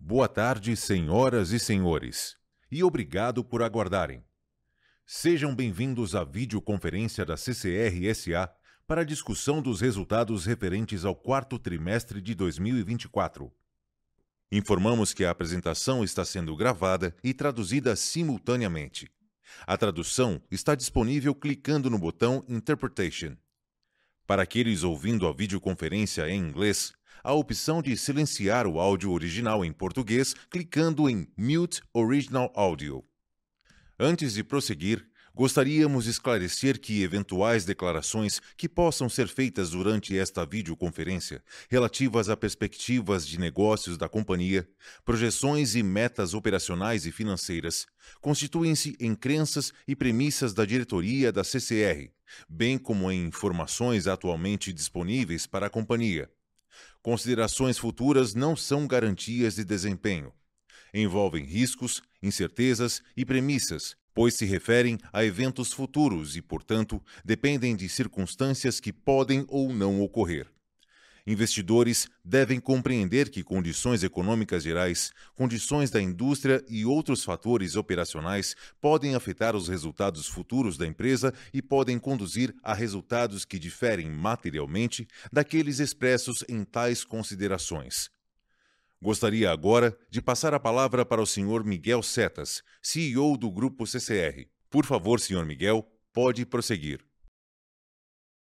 Boa tarde, senhoras e senhores, e obrigado por aguardarem. Sejam bem-vindos à videoconferência da CCR S.A. para a discussão dos resultados referentes ao quarto trimestre de 2024. Informamos que a apresentação está sendo gravada e traduzida simultaneamente. A tradução está disponível clicando no botão Interpretation. Para aqueles ouvindo a videoconferência em inglês, a opção de silenciar o áudio original em português clicando em Mute Original Audio. Antes de prosseguir, gostaríamos de esclarecer que eventuais declarações que possam ser feitas durante esta videoconferência, relativas a perspectivas de negócios da companhia, projeções e metas operacionais e financeiras, constituem-se em crenças e premissas da diretoria da CCR, bem como em informações atualmente disponíveis para a companhia. Considerações futuras não são garantias de desempenho. Envolvem riscos, incertezas e premissas, pois se referem a eventos futuros e, portanto, dependem de circunstâncias que podem ou não ocorrer. Investidores devem compreender que condições econômicas gerais, condições da indústria e outros fatores operacionais podem afetar os resultados futuros da empresa e podem conduzir a resultados que diferem materialmente daqueles expressos em tais considerações. Gostaria agora de passar a palavra para o Sr. Miguel Setas, CEO do Grupo CCR. Por favor, Sr. Miguel, pode prosseguir.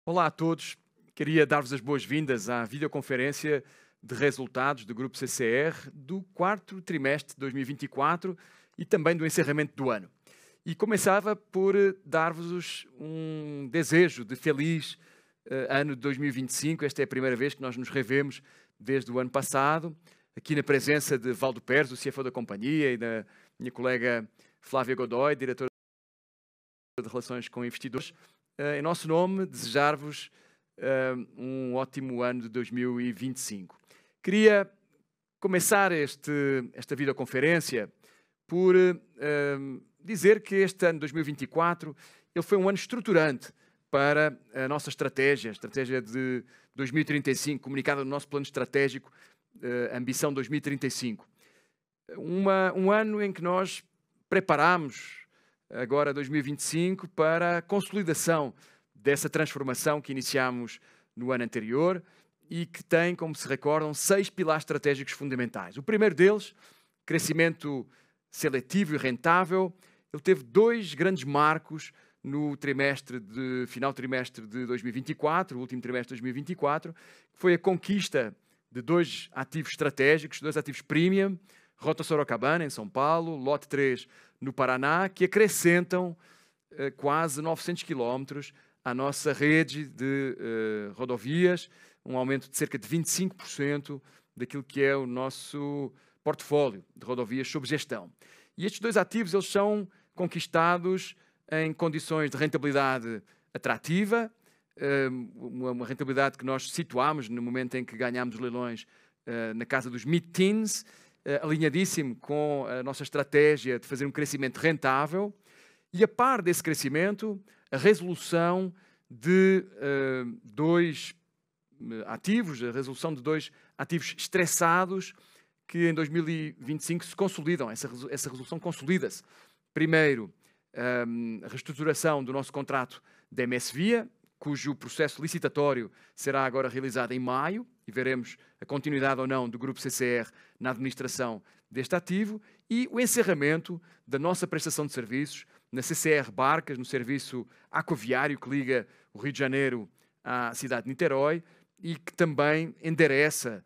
Olá a todos. Queria dar-vos as boas-vindas à videoconferência de resultados do Grupo CCR do quarto trimestre de 2024 e também do encerramento do ano. E começava por dar-vos um desejo de feliz ano de 2025. Esta é a primeira vez que nós nos revemos desde o ano passado, aqui na presença de Valdo Pérez, o CFO da companhia, e da minha colega Flávia Godoy, diretora de Relações com Investidores. Em nosso nome, desejar-vos um ótimo ano de 2025. Queria começar esta videoconferência por dizer que este ano de 2024 ele foi um ano estruturante para a nossa estratégia, a estratégia de 2035, comunicada no nosso plano estratégico Ambição 2035. Um ano em que nós preparámos agora 2025 para a consolidação dessa transformação que iniciámos no ano anterior e que tem, como se recordam, 6 pilares estratégicos fundamentais. O primeiro deles, crescimento seletivo e rentável, ele teve 2 grandes marcos no final trimestre de 2024, o último trimestre de 2024, que foi a conquista de 2 ativos estratégicos, 2 ativos premium, Rota Sorocabana, em São Paulo, Lote 3, no Paraná, que acrescentam quase 900 quilómetros à nossa rede de rodovias, um aumento de cerca de 25% daquilo que é o nosso portfólio de rodovias sob gestão. E estes 2 ativos eles são conquistados em condições de rentabilidade atrativa, uma rentabilidade que nós situámos no momento em que ganhámos os leilões na casa dos mid-teens, alinhadíssimo com a nossa estratégia de fazer um crescimento rentável e, a par desse crescimento, a resolução de 2 ativos, a resolução de 2 ativos estressados que em 2025 se consolidam. Essa resolução consolida-se. Primeiro, a reestruturação do nosso contrato da MS Via, cujo processo licitatório será agora realizado em maio e veremos a continuidade ou não do Grupo CCR na administração deste ativo e o encerramento da nossa prestação de serviços na CCR Barcas, no serviço aquaviário que liga o Rio de Janeiro à cidade de Niterói e que também endereça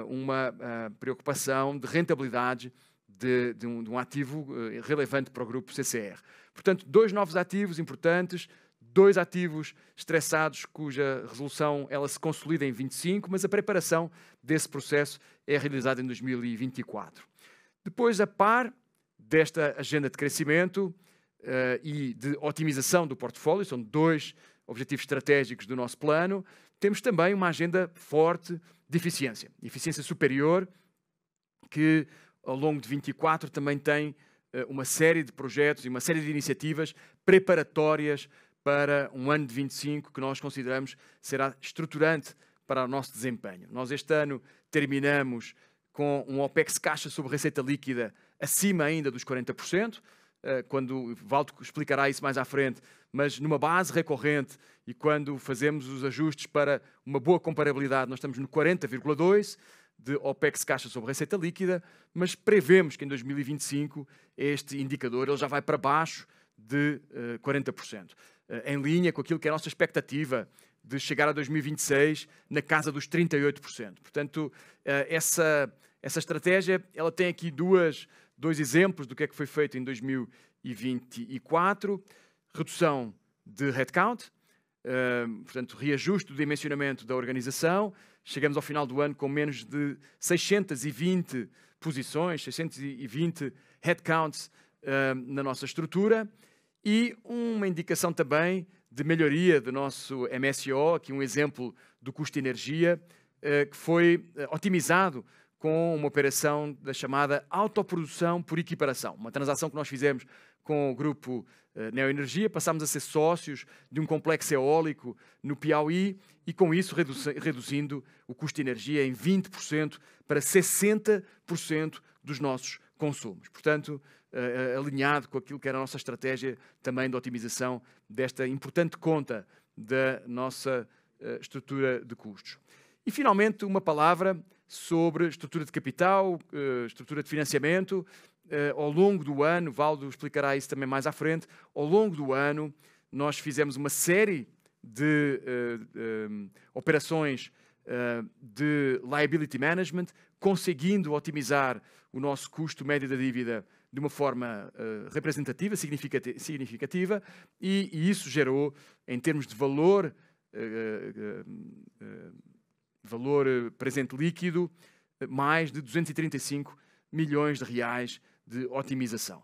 uma preocupação de rentabilidade de um ativo relevante para o Grupo CCR. Portanto, 2 novos ativos importantes, 2 ativos estressados cuja resolução ela se consolida em 25, mas a preparação desse processo é realizada em 2024. Depois, a par desta agenda de crescimento e de otimização do portfólio, são 2 objetivos estratégicos do nosso plano, temos também uma agenda forte de eficiência. Eficiência superior, que ao longo de 24 também tem uma série de projetos e uma série de iniciativas preparatórias para um ano de 25 que nós consideramos será estruturante para o nosso desempenho. Nós este ano terminamos com um OPEX caixa sobre receita líquida acima ainda dos 40%, quando Valdo explicará isso mais à frente, mas numa base recorrente e quando fazemos os ajustes para uma boa comparabilidade, nós estamos no 40,2% de OPEX caixa sobre receita líquida, mas prevemos que em 2025 este indicador ele já vai para baixo de 40%, em linha com aquilo que é a nossa expectativa de chegar a 2026 na casa dos 38%. Portanto, essa estratégia ela tem aqui dois exemplos do que é que foi feito em 2024. Redução de headcount, portanto, reajuste do dimensionamento da organização. Chegamos ao final do ano com menos de 620 posições, 620 headcounts na nossa estrutura e uma indicação também de melhoria do nosso MSO, aqui um exemplo do custo de energia, que foi otimizado com uma operação da chamada autoprodução por equiparação, uma transação que nós fizemos com o grupo Neoenergia, passámos a ser sócios de um complexo eólico no Piauí e com isso reduzindo o custo de energia em 20% para 60% dos nossos consumos. Portanto, alinhado com aquilo que era a nossa estratégia também de otimização desta importante conta da nossa estrutura de custos. E, finalmente, uma palavra sobre estrutura de capital, estrutura de financiamento. Ao longo do ano, Valdo explicará isso também mais à frente, ao longo do ano nós fizemos uma série de operações de liability management, conseguindo otimizar o nosso custo médio da dívida de uma forma representativa, significativa, e isso gerou, em termos de valor presente líquido, mais de 235 milhões de reais de otimização.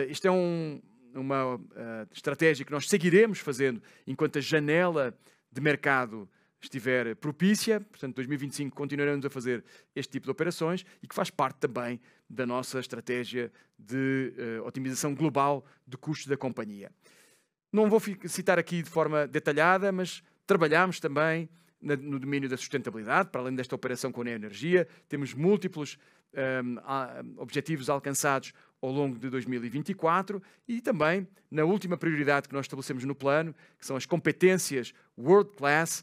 Isto é uma estratégia que nós seguiremos fazendo enquanto a janela de mercado estiver propícia. Portanto, 2025 continuaremos a fazer este tipo de operações e que faz parte também da nossa estratégia de otimização global de custos da companhia. Não vou citar aqui de forma detalhada, mas trabalhamos também no domínio da sustentabilidade, para além desta operação com a Neoenergia. Temos múltiplos objetivos alcançados ao longo de 2024 e também na última prioridade que nós estabelecemos no plano, que são as competências world class,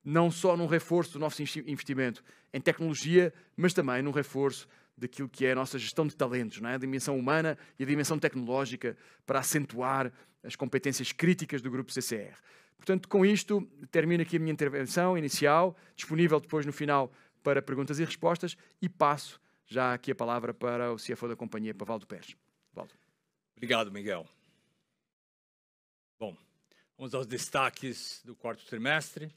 não só num reforço do nosso investimento em tecnologia, mas também num reforço daquilo que é a nossa gestão de talentos, não é? A dimensão humana e a dimensão tecnológica para acentuar as competências críticas do Grupo CCR. Portanto, com isto, termino aqui a minha intervenção inicial, disponível depois no final para perguntas e respostas, e passo já aqui a palavra para o CFO da companhia, para Valdo Pérez. Valdo. Obrigado, Miguel. Bom, vamos aos destaques do quarto trimestre.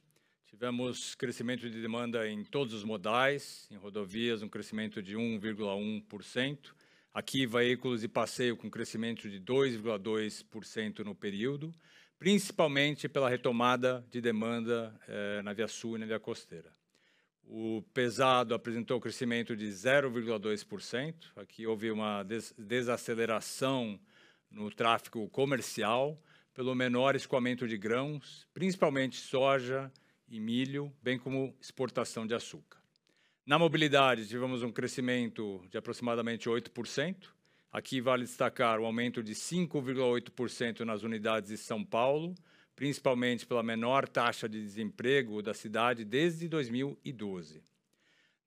Tivemos crescimento de demanda em todos os modais, em rodovias um crescimento de 1,1%, aqui veículos e passeio com crescimento de 2,2% no período, principalmente pela retomada de demanda na Via Sul e na Via Costeira. O pesado apresentou crescimento de 0,2%, aqui houve uma desaceleração no tráfego comercial, pelo menor escoamento de grãos, principalmente soja e milho, bem como exportação de açúcar. Na mobilidade, tivemos um crescimento de aproximadamente 8%. Aqui vale destacar o aumento de 5,8% nas unidades de São Paulo, principalmente pela menor taxa de desemprego da cidade desde 2012.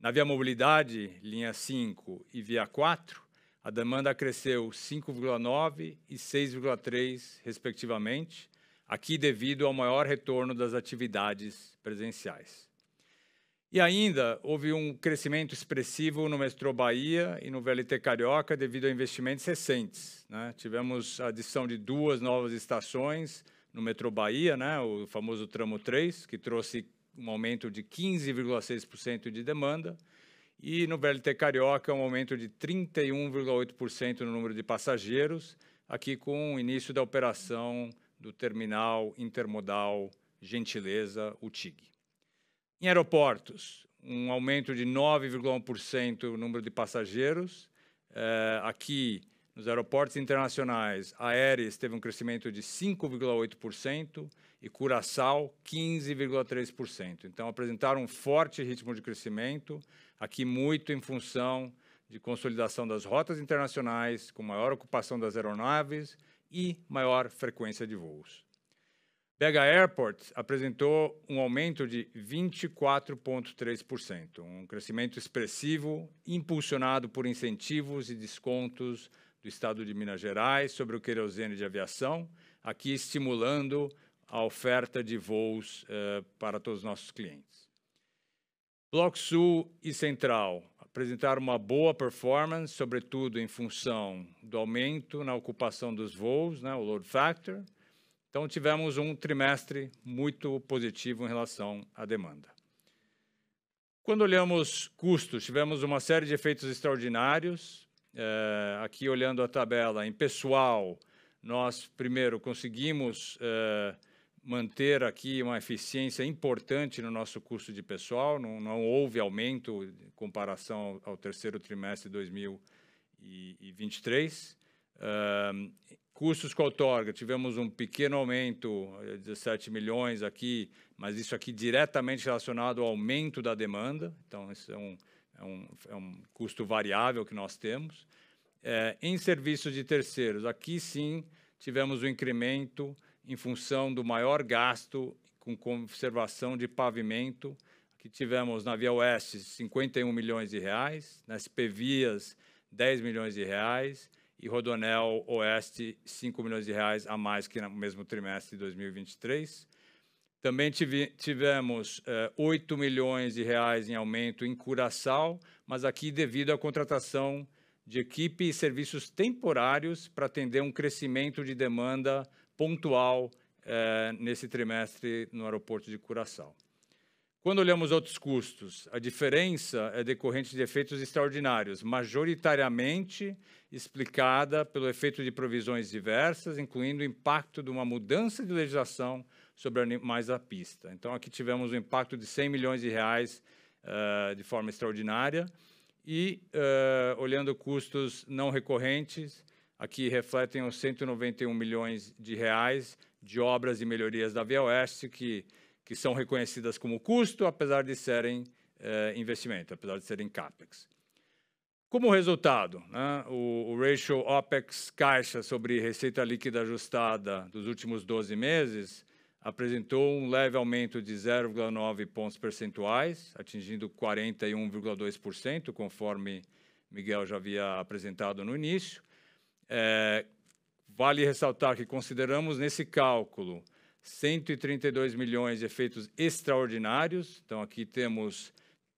Na Via Mobilidade, linha 5 e Via 4, a demanda cresceu 5,9% e 6,3%, respectivamente, aqui devido ao maior retorno das atividades presenciais. E ainda houve um crescimento expressivo no Metrô Bahia e no VLT Carioca devido a investimentos recentes, né? Tivemos a adição de 2 novas estações no Metrô Bahia, né? O famoso Tramo 3, que trouxe um aumento de 15,6% de demanda, e no VLT Carioca um aumento de 31,8% no número de passageiros, aqui com o início da operação do Terminal Intermodal Gentileza, o TIG. Em aeroportos, um aumento de 9,1% no número de passageiros. Aqui, nos aeroportos internacionais, a Aéreas teve um crescimento de 5,8% e Curaçao 15,3%. Então, apresentaram um forte ritmo de crescimento, aqui muito em função de consolidação das rotas internacionais, com maior ocupação das aeronaves e maior frequência de voos. BH Airport apresentou um aumento de 24,3%, um crescimento expressivo, impulsionado por incentivos e descontos do Estado de Minas Gerais sobre o querosene de aviação, aqui estimulando a oferta de voos para todos os nossos clientes. Bloco Sul e Central apresentaram uma boa performance, sobretudo em função do aumento na ocupação dos voos, o load factor. Então, tivemos um trimestre muito positivo em relação à demanda. Quando olhamos custos, tivemos uma série de efeitos extraordinários. Aqui, olhando a tabela, em pessoal, nós, primeiro, conseguimos manter aqui uma eficiência importante no nosso custo de pessoal, não houve aumento em comparação ao terceiro trimestre de 2023. Custos com outorga, tivemos um pequeno aumento, 17 milhões aqui, mas isso aqui diretamente relacionado ao aumento da demanda, então isso é um custo variável que nós temos. Em serviços de terceiros, aqui sim tivemos um incremento em função do maior gasto com conservação de pavimento. Aqui tivemos na Via Oeste 51 milhões de reais, na SP Vias 10 milhões de reais, e Rodoanel Oeste, 5 milhões de reais a mais que no mesmo trimestre de 2023. Também tivemos 8 milhões de reais em aumento em Curaçao, mas aqui devido à contratação de equipe e serviços temporários para atender um crescimento de demanda pontual nesse trimestre no aeroporto de Curaçao. Quando olhamos outros custos, a diferença é decorrente de efeitos extraordinários, majoritariamente explicada pelo efeito de provisões diversas, incluindo o impacto de uma mudança de legislação sobre animais à pista. Então, aqui tivemos um impacto de 100 milhões de reais de forma extraordinária. E, olhando custos não recorrentes, aqui refletem os 191 milhões de reais de obras e melhorias da Via Oeste, que são reconhecidas como custo, apesar de serem investimento, apesar de serem CAPEX. Como resultado, o ratio OPEX caixa sobre receita líquida ajustada dos últimos 12 meses apresentou um leve aumento de 0,9 pontos percentuais, atingindo 41,2%, conforme Miguel já havia apresentado no início. Vale ressaltar que consideramos nesse cálculo 132 milhões de efeitos extraordinários. Então, aqui temos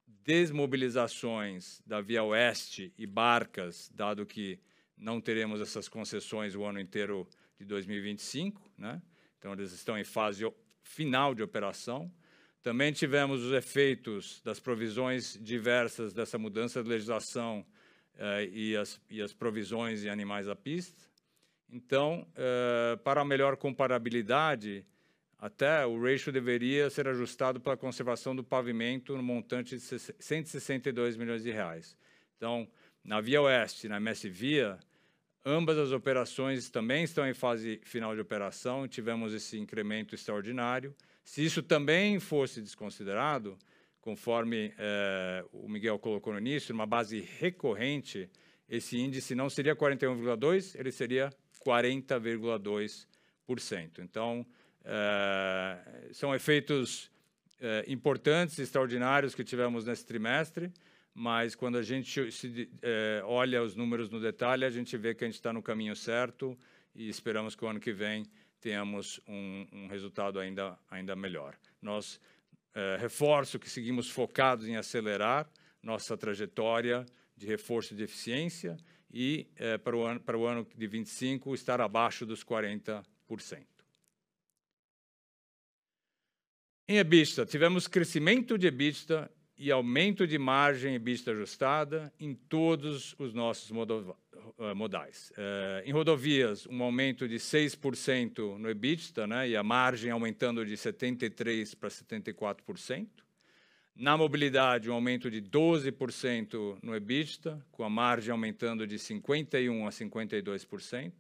desmobilizações da Via Oeste e Barcas, dado que não teremos essas concessões o ano inteiro de 2025, Então, eles estão em fase final de operação. Também tivemos os efeitos das provisões diversas dessa mudança de legislação e as provisões em animais à pista. Então, para a melhor comparabilidade, até o ratio deveria ser ajustado pela conservação do pavimento no montante de 162 milhões de reais. Então, na Via Oeste e na MS Via, ambas as operações também estão em fase final de operação e tivemos esse incremento extraordinário. Se isso também fosse desconsiderado, conforme o Miguel colocou no início, numa base recorrente, esse índice não seria 41,2%, ele seria 40,2%. Então, são efeitos importantes, extraordinários que tivemos nesse trimestre, mas quando a gente olha os números no detalhe, a gente vê que a gente está no caminho certo e esperamos que o ano que vem tenhamos um resultado ainda melhor. Nós reforço que seguimos focados em acelerar nossa trajetória de reforço de eficiência e para o ano de 25 estar abaixo dos 40%. Em EBITDA, tivemos crescimento de EBITDA e aumento de margem EBITDA ajustada em todos os nossos modais. Em rodovias, um aumento de 6% no EBITDA, e a margem aumentando de 73% para 74%. Na mobilidade, um aumento de 12% no EBITDA, com a margem aumentando de 51% a 52%.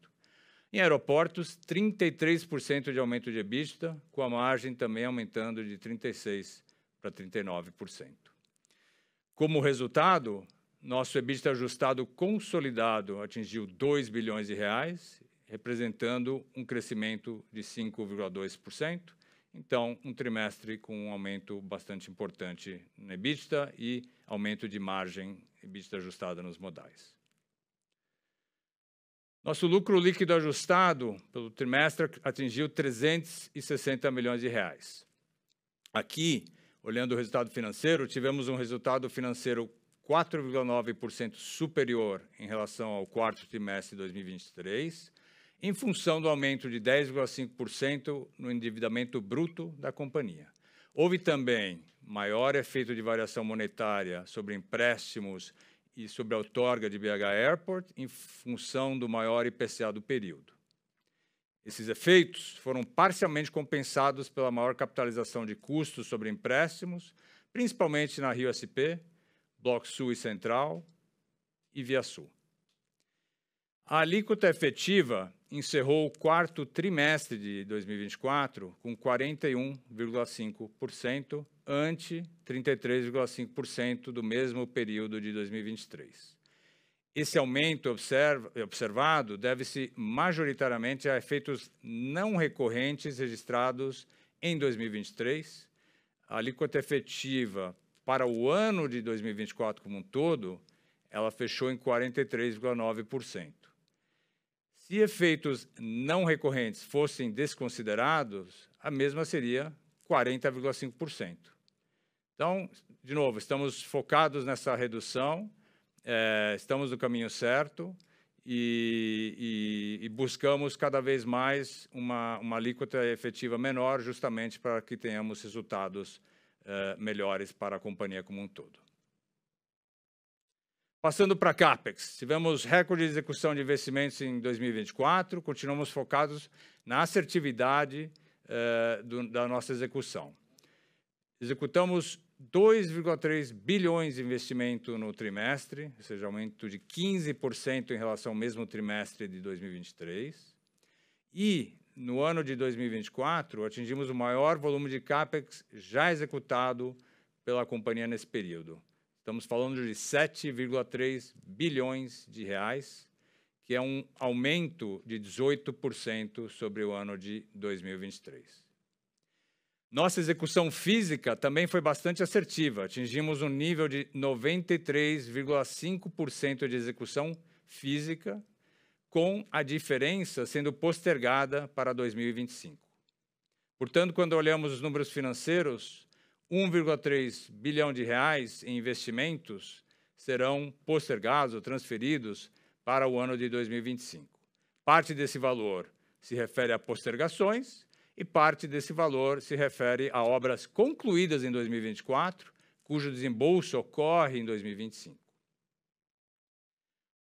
Em aeroportos, 33% de aumento de EBITDA, com a margem também aumentando de 36% para 39%. Como resultado, nosso EBITDA ajustado consolidado atingiu 2 bilhões de reais, representando um crescimento de 5,2%. Então, um trimestre com um aumento bastante importante no EBITDA e aumento de margem EBITDA ajustada nos modais. Nosso lucro líquido ajustado pelo trimestre atingiu 360 milhões de reais. Aqui, olhando o resultado financeiro, tivemos um resultado financeiro 4,9% superior em relação ao quarto trimestre de 2023, em função do aumento de 10,5% no endividamento bruto da companhia. Houve também maior efeito de variação monetária sobre empréstimos e sobre a outorga de BH Airport, em função do maior IPCA do período. Esses efeitos foram parcialmente compensados pela maior capitalização de custos sobre empréstimos, principalmente na Rio SP, Bloco Sul e Central e Via Sul. A alíquota efetiva encerrou o quarto trimestre de 2024 com 41,5%, ante 33,5% do mesmo período de 2023. Esse aumento observado deve-se majoritariamente a efeitos não recorrentes registrados em 2023. A alíquota efetiva para o ano de 2024 como um todo, ela fechou em 43,9%. Se efeitos não recorrentes fossem desconsiderados, a mesma seria 40,5%. Então, de novo, estamos focados nessa redução, estamos no caminho certo e buscamos cada vez mais uma alíquota efetiva menor, justamente para que tenhamos resultados melhores para a companhia como um todo. Passando para a CAPEX, tivemos recorde de execução de investimentos em 2024, continuamos focados na assertividade da nossa execução. Executamos 2,3 bilhões de investimento no trimestre, ou seja, aumento de 15% em relação ao mesmo trimestre de 2023. E, no ano de 2024, atingimos o maior volume de CAPEX já executado pela companhia nesse período. Estamos falando de 7,3 bilhões de reais, que é um aumento de 18% sobre o ano de 2023. Nossa execução física também foi bastante assertiva. Atingimos um nível de 93,5% de execução física, com a diferença sendo postergada para 2025. Portanto, quando olhamos os números financeiros, 1,3 bilhão de reais em investimentos serão postergados ou transferidos para o ano de 2025. Parte desse valor se refere a postergações e parte desse valor se refere a obras concluídas em 2024, cujo desembolso ocorre em 2025.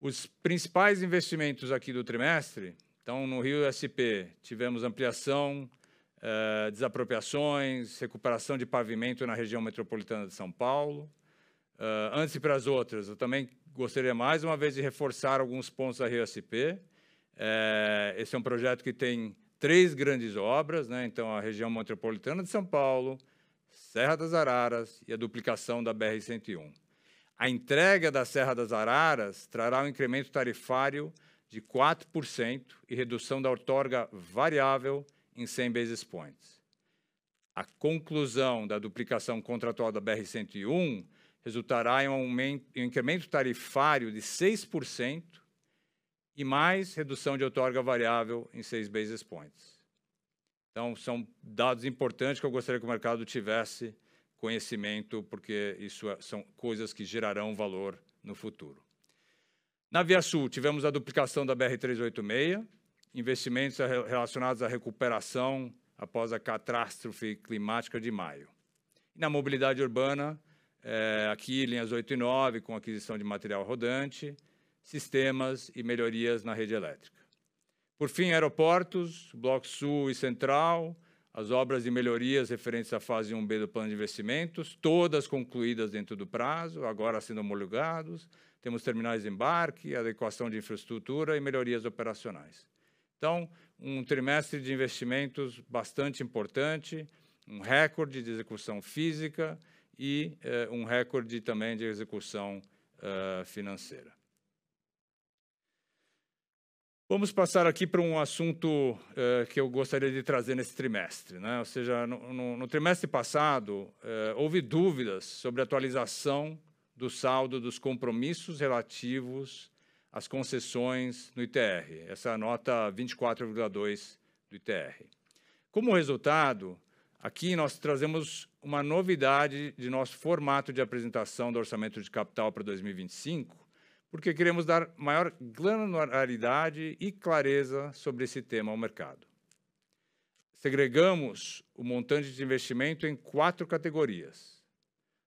Os principais investimentos aqui do trimestre, então, no Rio SP, tivemos ampliação, desapropriações, recuperação de pavimento na região metropolitana de São Paulo. Antes de ir para as outras, eu também gostaria mais uma vez de reforçar alguns pontos da Rio SP. Esse é um projeto que tem 3 grandes obras, né? Então, a região metropolitana de São Paulo, Serra das Araras e a duplicação da BR-101. A entrega da Serra das Araras trará um incremento tarifário de 4% e redução da outorga variável em 100 basis points. A conclusão da duplicação contratual da BR-101 resultará em um incremento tarifário de 6% e mais redução de outorga variável em 6 basis points. Então, são dados importantes que eu gostaria que o mercado tivesse conhecimento, porque isso são coisas que gerarão valor no futuro. Na Via Sul, tivemos a duplicação da BR-386, investimentos relacionados à recuperação após a catástrofe climática de maio. E na mobilidade urbana, aqui linhas 8 e 9, com aquisição de material rodante, sistemas e melhorias na rede elétrica. Por fim, aeroportos, Bloco Sul e Central, as obras de melhorias referentes à fase 1B do plano de investimentos, todas concluídas dentro do prazo, agora sendo homologados. Temos terminais de embarque, adequação de infraestrutura e melhorias operacionais. Então, um trimestre de investimentos bastante importante, um recorde de execução física e um recorde também de execução financeira. Vamos passar aqui para um assunto que eu gostaria de trazer nesse trimestre, né? Ou seja, no trimestre passado, houve dúvidas sobre a atualização do saldo dos compromissos relativos às concessões no ITR, essa nota 24,2 do ITR. Como resultado, aqui nós trazemos uma novidade de nosso formato de apresentação do orçamento de capital para 2025, porque queremos dar maior granularidade e clareza sobre esse tema ao mercado. Segregamos o montante de investimento em 4 categorias.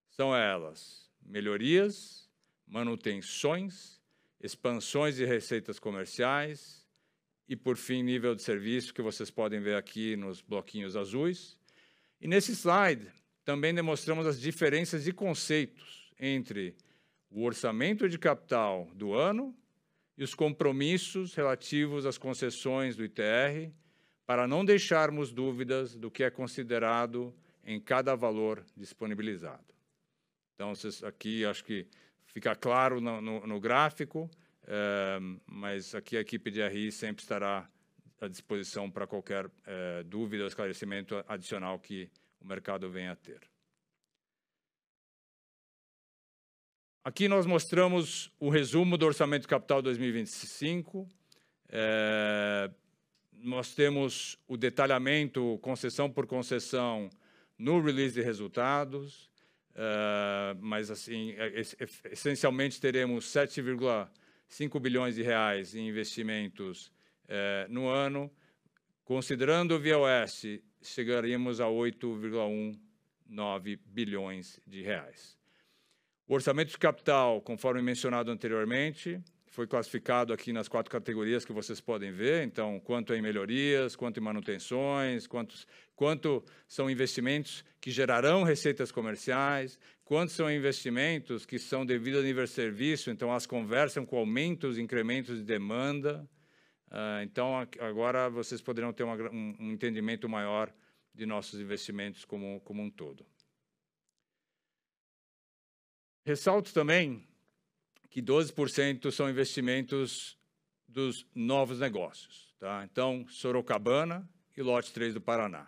São elas: melhorias, manutenções, expansões de receitas comerciais e, por fim, nível de serviço, que vocês podem ver aqui nos bloquinhos azuis. E nesse slide também demonstramos as diferenças de conceitos entre o orçamento de capital do ano e os compromissos relativos às concessões do ITR, para não deixarmos dúvidas do que é considerado em cada valor disponibilizado. Então, aqui acho que fica claro no gráfico, mas aqui a equipe de RI sempre estará à disposição para qualquer dúvida ou esclarecimento adicional que o mercado venha a ter. Aqui nós mostramos o resumo do Orçamento de Capital 2025. Nós temos o detalhamento, concessão por concessão, no release de resultados, mas assim, essencialmente teremos 7,5 bilhões de reais em investimentos no ano. Considerando o Via Oeste, chegaríamos a 8,19 bilhões de reais. O orçamento de capital, conforme mencionado anteriormente, foi classificado aqui nas 4 categorias que vocês podem ver. Então, quanto em melhorias, quanto em manutenções, quanto são investimentos que gerarão receitas comerciais, quanto são investimentos que são devido ao nível de serviço, então as conversam com aumentos e incrementos de demanda. Então, agora vocês poderão ter um entendimento maior de nossos investimentos como um todo. Ressalto também que 12% são investimentos dos novos negócios, tá? Então, Sorocabana e Lote 3 do Paraná.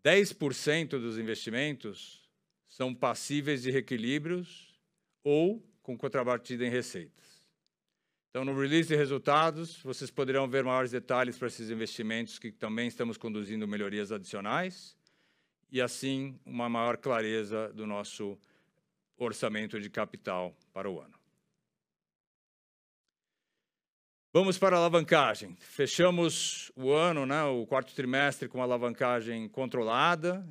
10% dos investimentos são passíveis de reequilíbrios ou com contrapartida em receitas. Então, no release de resultados, vocês poderão ver maiores detalhes para esses investimentos que também estamos conduzindo melhorias adicionais e, assim, uma maior clareza do nosso orçamento de capital para o ano. Vamos para a alavancagem. Fechamos o ano, né, o quarto trimestre, com uma alavancagem controlada,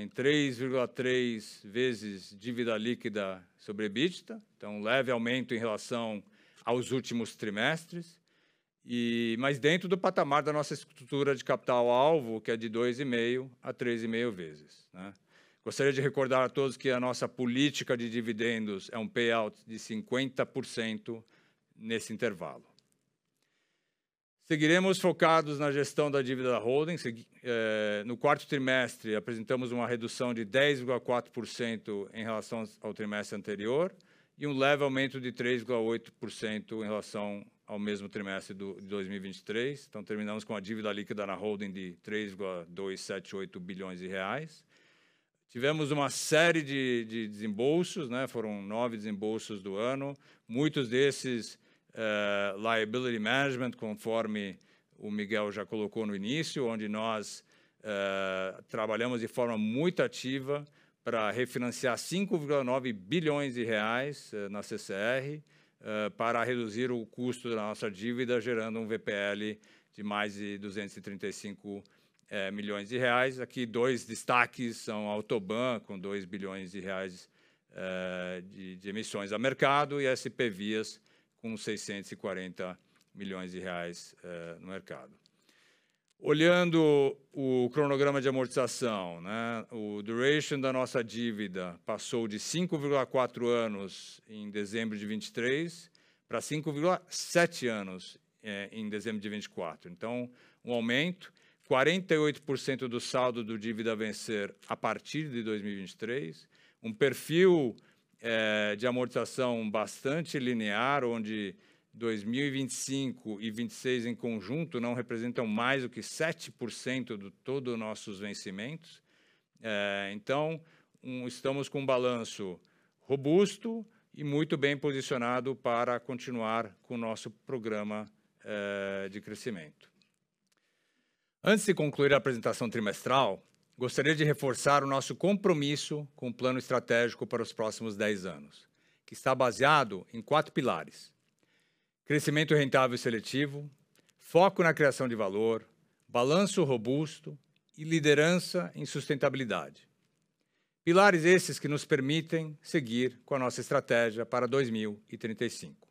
em 3,3 vezes dívida líquida sobre EBITDA, então um leve aumento em relação aos últimos trimestres, mas dentro do patamar da nossa estrutura de capital-alvo, que é de 2,5 a 3,5 vezes, né? Gostaria de recordar a todos que a nossa política de dividendos é um payout de 50% nesse intervalo. Seguiremos focados na gestão da dívida da holding. No quarto trimestre, apresentamos uma redução de 10,4% em relação ao trimestre anterior e um leve aumento de 3,8% em relação ao mesmo trimestre de 2023. Então, terminamos com a dívida líquida na holding de 3,278 bilhões de reais. Tivemos uma série de desembolsos, né? Foram 9 desembolsos do ano, muitos desses liability management, conforme o Miguel já colocou no início, onde nós trabalhamos de forma muito ativa para refinanciar 5,9 bilhões de reais na CCR, para reduzir o custo da nossa dívida, gerando um VPL de mais de 235 milhões de reais. Aqui 2 destaques são a Autoban, com 2 bilhões de reais de emissões a mercado, e a SP Vias, com 640 milhões de reais no mercado. Olhando o cronograma de amortização, né, o duration da nossa dívida passou de 5,4 anos em dezembro de 23 para 5,7 anos em dezembro de 24. Então, um aumento. 48% do saldo do dívida a vencer a partir de 2023, um perfil de amortização bastante linear, onde 2025 e 2026 em conjunto não representam mais do que 7% de todos os nossos vencimentos. Então, estamos com um balanço robusto e muito bem posicionado para continuar com o nosso programa de crescimento. Antes de concluir a apresentação trimestral, gostaria de reforçar o nosso compromisso com o plano estratégico para os próximos 10 anos, que está baseado em 4 pilares: crescimento rentável e seletivo, foco na criação de valor, balanço robusto e liderança em sustentabilidade. Pilares esses que nos permitem seguir com a nossa estratégia para 2035.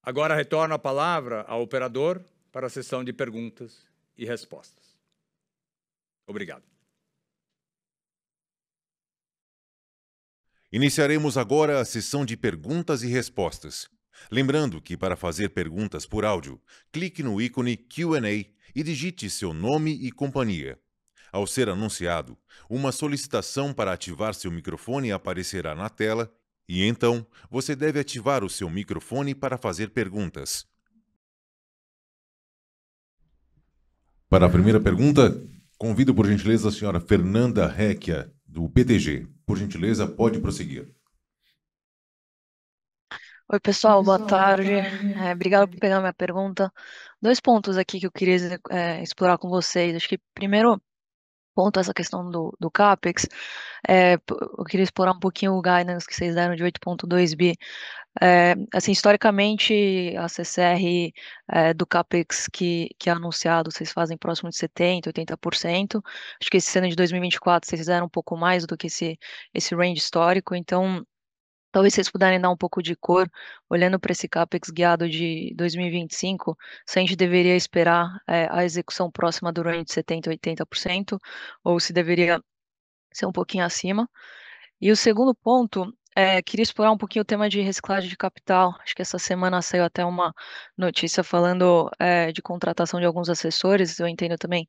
Agora retorno a palavra ao operador para a sessão de perguntas e respostas. Obrigado. Iniciaremos agora a sessão de perguntas e respostas. Lembrando que, para fazer perguntas por áudio, clique no ícone Q&A e digite seu nome e companhia. Ao ser anunciado, uma solicitação para ativar seu microfone aparecerá na tela e, então, você deve ativar o seu microfone para fazer perguntas. Para a primeira pergunta, convido por gentileza a senhora Fernanda Recchia, do BTG. Por gentileza, pode prosseguir. Oi, pessoal, boa tarde. Obrigado por pegar minha pergunta. 2 pontos aqui que eu queria explorar com vocês. Acho que primeiro ponto, essa questão do CAPEX. Eu queria explorar um pouquinho o guidance que vocês deram de 8,2 bi. Assim, historicamente, a CCR do CAPEX que é anunciado, vocês fazem próximo de 70%, 80%. Acho que esse ano de 2024 vocês fizeram um pouco mais do que esse range histórico. Então, talvez vocês puderem dar um pouco de cor, olhando para esse CAPEX guiado de 2025, se a gente deveria esperar a execução próxima do range de 70%, 80%, ou se deveria ser um pouquinho acima. E o segundo ponto, queria explorar um pouquinho o tema de reciclagem de capital. Acho que essa semana saiu até uma notícia falando de contratação de alguns assessores. Eu entendo também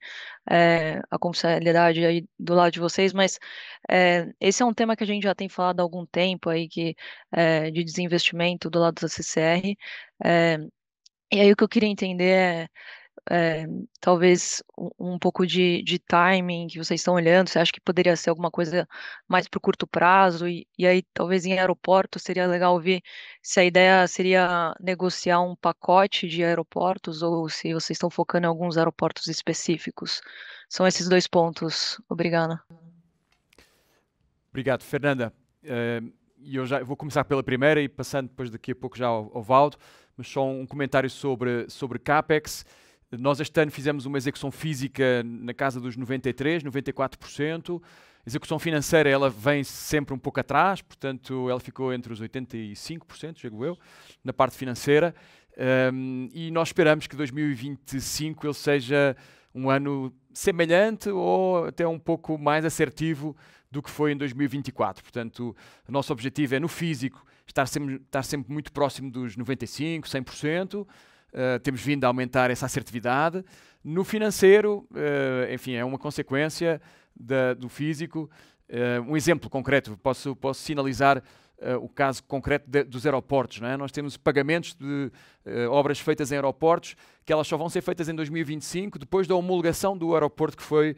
a confidencialidade aí do lado de vocês, mas esse é um tema que a gente já tem falado há algum tempo aí, de desinvestimento do lado da CCR. E aí o que eu queria entender talvez um pouco de timing que vocês estão olhando. Você acha que poderia ser alguma coisa mais para o curto prazo? E aí, talvez em aeroportos, seria legal ver se a ideia seria negociar um pacote de aeroportos ou se vocês estão focando em alguns aeroportos específicos. São esses 2 pontos. Obrigada. Obrigado, Fernanda. E eu já vou começar pela primeira e passando depois daqui a pouco já ao Valdo, mas só um comentário sobre CAPEX. Nós este ano fizemos uma execução física na casa dos 93%, 94%. A execução financeira ela vem sempre um pouco atrás, portanto ela ficou entre os 85%, chego eu, na parte financeira. E nós esperamos que 2025 ele seja um ano semelhante ou até um pouco mais assertivo do que foi em 2024. Portanto, o nosso objetivo é no físico estar sempre muito próximo dos 95%, 100%. Temos vindo a aumentar essa assertividade. No financeiro, enfim, é uma consequência do físico. Um exemplo concreto, posso sinalizar o caso concreto dos aeroportos. Não é? Nós temos pagamentos de obras feitas em aeroportos que elas só vão ser feitas em 2025, depois da homologação do aeroporto que foi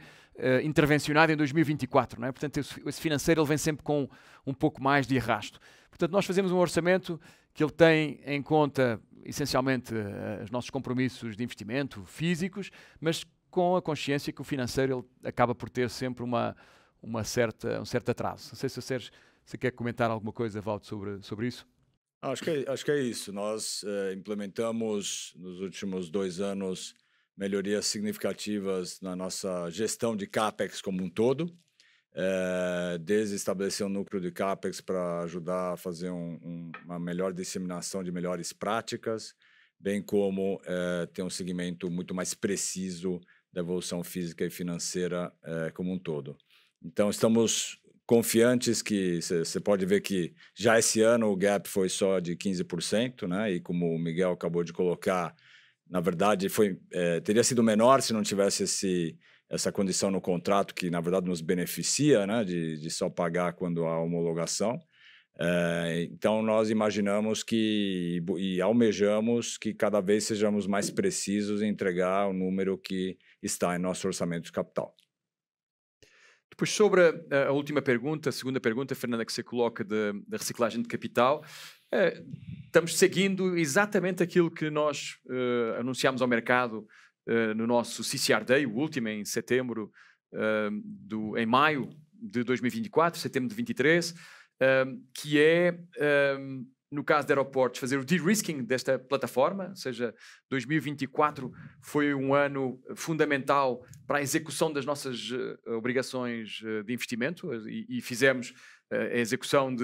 intervencionado em 2024. Não é? Portanto, esse financeiro ele vem sempre com um pouco mais de arrasto. Portanto, nós fazemos um orçamento que ele tem em conta essencialmente os nossos compromissos de investimento físicos, mas com a consciência que o financeiro ele acaba por ter sempre um certo atraso. Não sei se o Sérgio quer comentar alguma coisa, Valdo, sobre isso. Acho que é isso. Nós implementamos nos últimos 2 anos melhorias significativas na nossa gestão de CAPEX como um todo. Desde estabelecer um núcleo de CAPEX para ajudar a fazer uma melhor disseminação de melhores práticas, bem como ter um segmento muito mais preciso da evolução física e financeira como um todo. Então, estamos confiantes que você pode ver que já esse ano o gap foi só de 15%, né? E como o Miguel acabou de colocar, na verdade, teria sido menor se não tivesse essa condição no contrato que, na verdade, nos beneficia, né, de só pagar quando há homologação. Então, nós imaginamos e almejamos que cada vez sejamos mais precisos em entregar o número que está em nosso orçamento de capital. Depois, sobre a última pergunta, a segunda pergunta, Fernanda, que você coloca da reciclagem de capital, estamos seguindo exatamente aquilo que nós anunciámos ao mercado no nosso CCR Day, o último, em setembro, em maio de 2024, setembro de 23, que é, no caso de aeroportos, fazer o de-risking desta plataforma, ou seja, 2024 foi um ano fundamental para a execução das nossas obrigações de investimento e fizemos a execução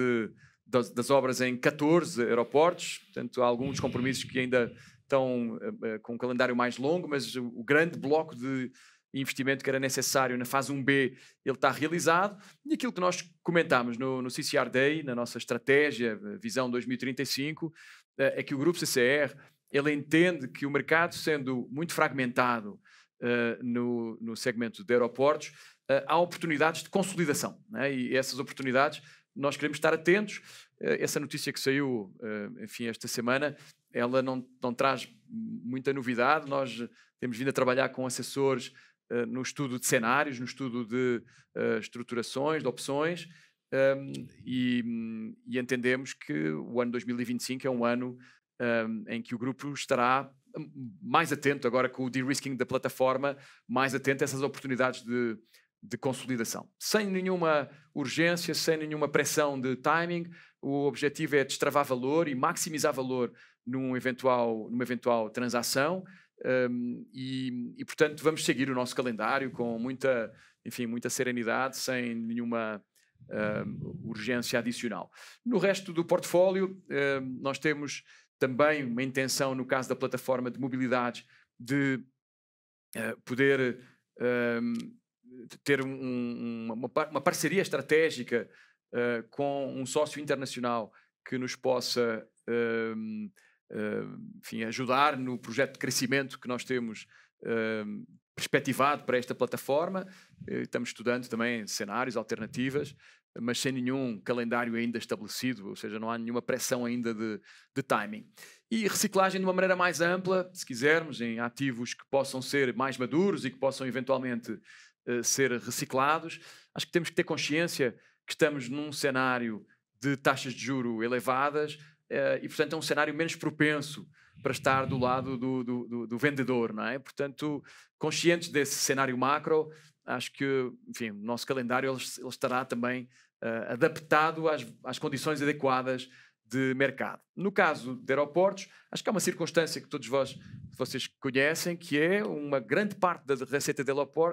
das obras em 14 aeroportos, portanto há alguns compromissos que ainda estão com um calendário mais longo, mas o grande bloco de investimento que era necessário na fase 1B, ele está realizado. E aquilo que nós comentámos no CCR Day, na nossa estratégia, Visão 2035, é que o Grupo CCR, ele entende que o mercado, sendo muito fragmentado no segmento de aeroportos, há oportunidades de consolidação, né? E essas oportunidades nós queremos estar atentos. Essa notícia que saiu, enfim, esta semana, ela não traz muita novidade. Nós temos vindo a trabalhar com assessores no estudo de cenários, no estudo de estruturações, de opções, e entendemos que o ano 2025 é um ano em que o grupo estará mais atento, agora com o de-risking da plataforma, mais atento a essas oportunidades de consolidação. Sem nenhuma urgência, sem nenhuma pressão de timing, o objetivo é destravar valor e maximizar valor numa eventual transação. Portanto, vamos seguir o nosso calendário com muita serenidade, sem nenhuma urgência adicional. No resto do portfólio, nós temos também uma intenção, no caso da plataforma de mobilidade, de poder ter uma parceria estratégica com um sócio internacional que nos possa ajudar no projeto de crescimento que nós temos perspectivado para esta plataforma. Estamos estudando também cenários, alternativas, mas sem nenhum calendário ainda estabelecido, ou seja, não há nenhuma pressão ainda de timing. E reciclagem de uma maneira mais ampla, se quisermos, em ativos que possam ser mais maduros e que possam eventualmente ser reciclados. Acho que temos que ter consciência que estamos num cenário de taxas de juro elevadas, e, portanto, é um cenário menos propenso para estar do lado do vendedor, não é? Portanto, conscientes desse cenário macro, acho que, enfim, o nosso calendário ele estará também adaptado às condições adequadas de mercado. No caso de aeroportos, acho que há uma circunstância que todos vocês conhecem, que é uma grande parte da receita de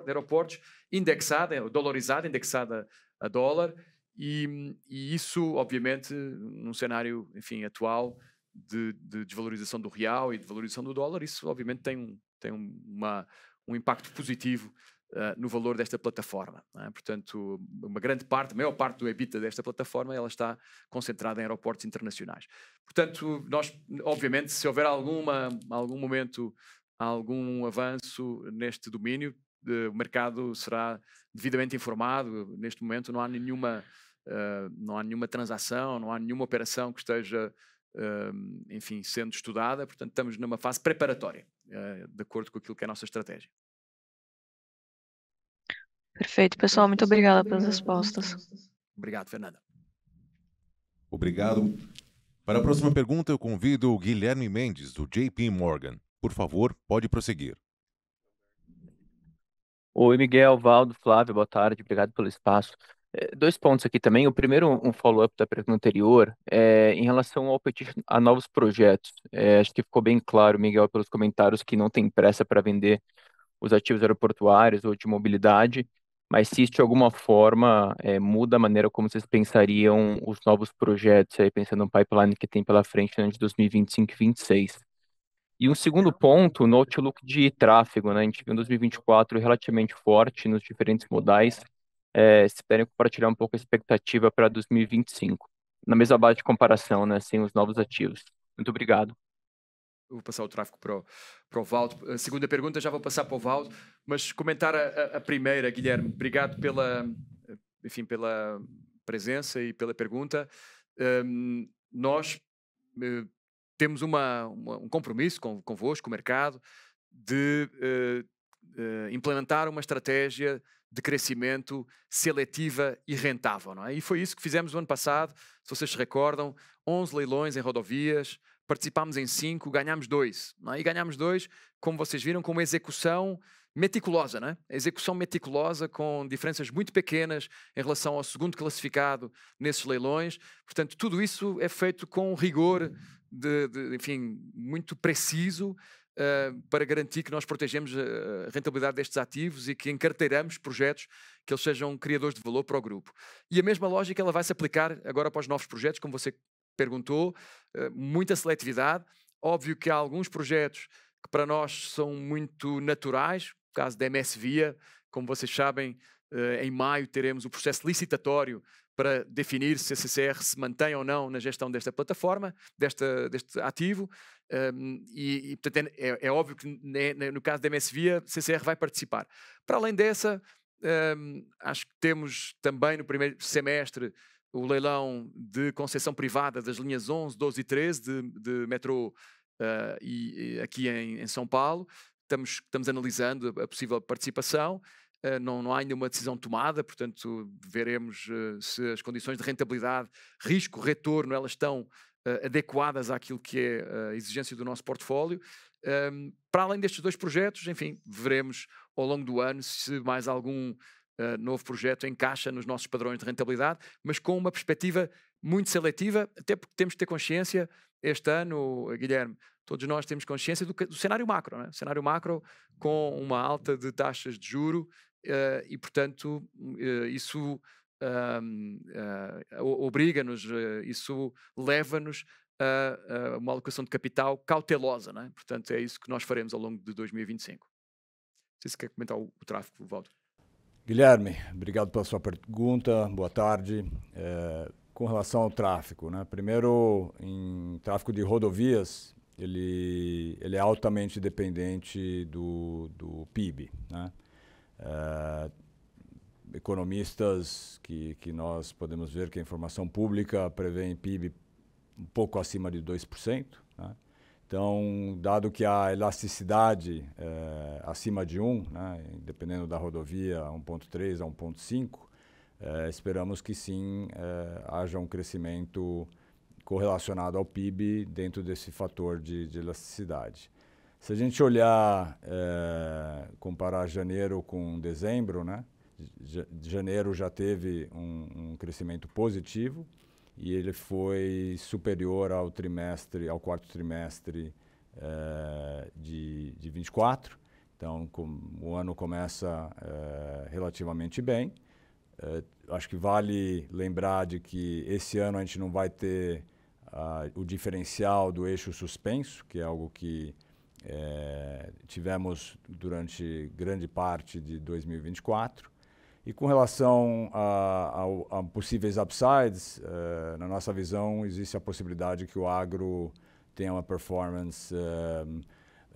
aeroportos indexada, dolarizada, indexada a dólar, e isso, obviamente, num cenário, enfim, atual de desvalorização do real e de valorização do dólar, isso obviamente tem um impacto positivo no valor desta plataforma, não é? Portanto, uma grande parte, a maior parte do EBITDA desta plataforma, ela está concentrada em aeroportos internacionais. Portanto, nós, obviamente, se houver algum momento, algum avanço neste domínio, o mercado será devidamente informado. Neste momento não há nenhuma transação, não há nenhuma operação que esteja, enfim, sendo estudada. Portanto, estamos numa fase preparatória, de acordo com aquilo que é a nossa estratégia. Perfeito, pessoal. Muito obrigada pelas respostas. Obrigado, Fernanda. Obrigado. Para a próxima pergunta, eu convido o Guilherme Mendes, do JP Morgan. Por favor, pode prosseguir. Oi, Miguel, Valdo, Flávio, boa tarde, obrigado pelo espaço. 2 pontos aqui também. O primeiro, um follow-up da pergunta anterior, em relação ao apetite a novos projetos. Acho que ficou bem claro, Miguel, pelos comentários, que não tem pressa para vender os ativos aeroportuários ou de mobilidade, mas se isso de alguma forma muda a maneira como vocês pensariam os novos projetos, aí pensando no pipeline que tem pela frente no ano de 2025 e 2026. E um segundo ponto, no outlook de tráfego, né? A gente viu em 2024 relativamente forte nos diferentes modais. Se puderem compartilhar um pouco a expectativa para 2025, na mesma base de comparação, né? Sem os novos ativos. Muito obrigado. vou passar o tráfego para o Valdo. A segunda pergunta já vou passar para o Valdo, mas comentar a primeira, Guilherme. Obrigado enfim, pela presença e pela pergunta. Nós temos um compromisso convosco, com o mercado, de implementar uma estratégia de crescimento seletiva e rentável, não é? E foi isso que fizemos no ano passado, se vocês se recordam, 11 leilões em rodovias, participámos em 5, ganhámos 2, não é? E ganhámos 2, como vocês viram, com uma execução meticulosa, não é? A execução meticulosa com diferenças muito pequenas em relação ao segundo classificado nesses leilões. Portanto, tudo isso é feito com rigor, enfim, muito preciso, para garantir que nós protegemos a rentabilidade destes ativos e que encarteiramos projetos que eles sejam criadores de valor para o grupo. E a mesma lógica ela vai se aplicar agora para os novos projetos, como você perguntou, muita seletividade. Óbvio que há alguns projetos que para nós são muito naturais, no caso da MS Via, como vocês sabem, em maio teremos o processo licitatório para definir se a CCR se mantém ou não na gestão desta plataforma, deste ativo, e portanto é óbvio que no caso da MS Via, a CCR vai participar. Para além dessa, acho que temos também no primeiro semestre o leilão de concessão privada das linhas 11, 12 e 13 de metrô e aqui em São Paulo. Estamos analisando a possível participação. Não há ainda uma decisão tomada, portanto veremos se as condições de rentabilidade, risco, retorno, elas estão adequadas àquilo que é a exigência do nosso portfólio. Para além destes 2 projetos, enfim, veremos ao longo do ano se mais algum novo projeto encaixa nos nossos padrões de rentabilidade, mas com uma perspectiva muito seletiva, até porque temos de ter consciência, este ano, Guilherme, todos nós temos consciência do cenário macro, não é? O cenário macro com uma alta de taxas de juro e, portanto, isso obriga-nos, isso leva-nos a uma alocação de capital cautelosa, não é? Portanto, é isso que nós faremos ao longo de 2025. Não sei se quer comentar o tráfego, Valdo. Guilherme, obrigado pela sua pergunta, boa tarde. Com relação ao tráfego, né? Primeiro, em tráfego de rodovias, ele é altamente dependente do PIB, né? Economistas que nós podemos ver que a informação pública prevê PIB um pouco acima de 2%, né? Então, dado que a elasticidade acima de 1, né, dependendo da rodovia, 1,3 a 1,5, esperamos que sim haja um crescimento correlacionado ao PIB dentro desse fator de elasticidade. Se a gente olhar, comparar janeiro com dezembro, né, janeiro já teve um crescimento positivo e ele foi superior ao quarto trimestre de 24. Então, o ano começa relativamente bem. Acho que vale lembrar de que esse ano a gente não vai ter o diferencial do eixo suspenso, que é algo que tivemos durante grande parte de 2024. E com relação a possíveis upsides, na nossa visão, existe a possibilidade que o agro tenha uma performance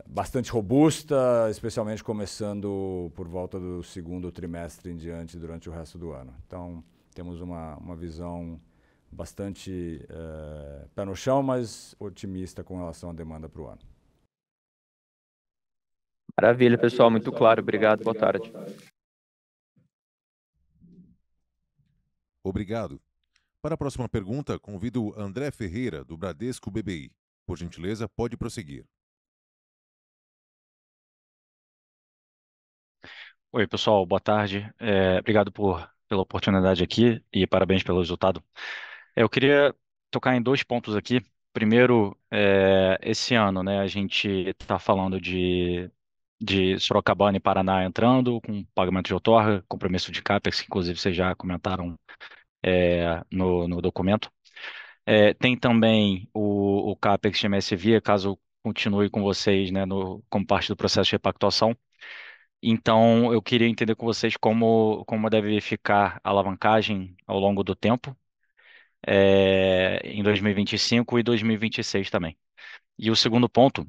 bastante robusta, especialmente começando por volta do segundo trimestre em diante durante o resto do ano. Então, temos uma visão bastante pé no chão, mas otimista com relação à demanda para o ano. Maravilha, pessoal, muito claro. Obrigado, boa tarde. Obrigado. Para a próxima pergunta, convido André Ferreira, do Bradesco BBI. Por gentileza, pode prosseguir. Oi, pessoal, boa tarde. Obrigado pela oportunidade aqui e parabéns pelo resultado. Eu queria tocar em 2 pontos aqui. Primeiro, esse ano, né, a gente está falando de Sorocabana e Paraná entrando com pagamento de outorga, compromisso de CAPEX, que inclusive vocês já comentaram no documento. Tem também o CAPEX de MS Via, caso continue com vocês, né, como parte do processo de repactuação. Então, eu queria entender com vocês como deve ficar a alavancagem ao longo do tempo, em 2025 e 2026 também. E o segundo ponto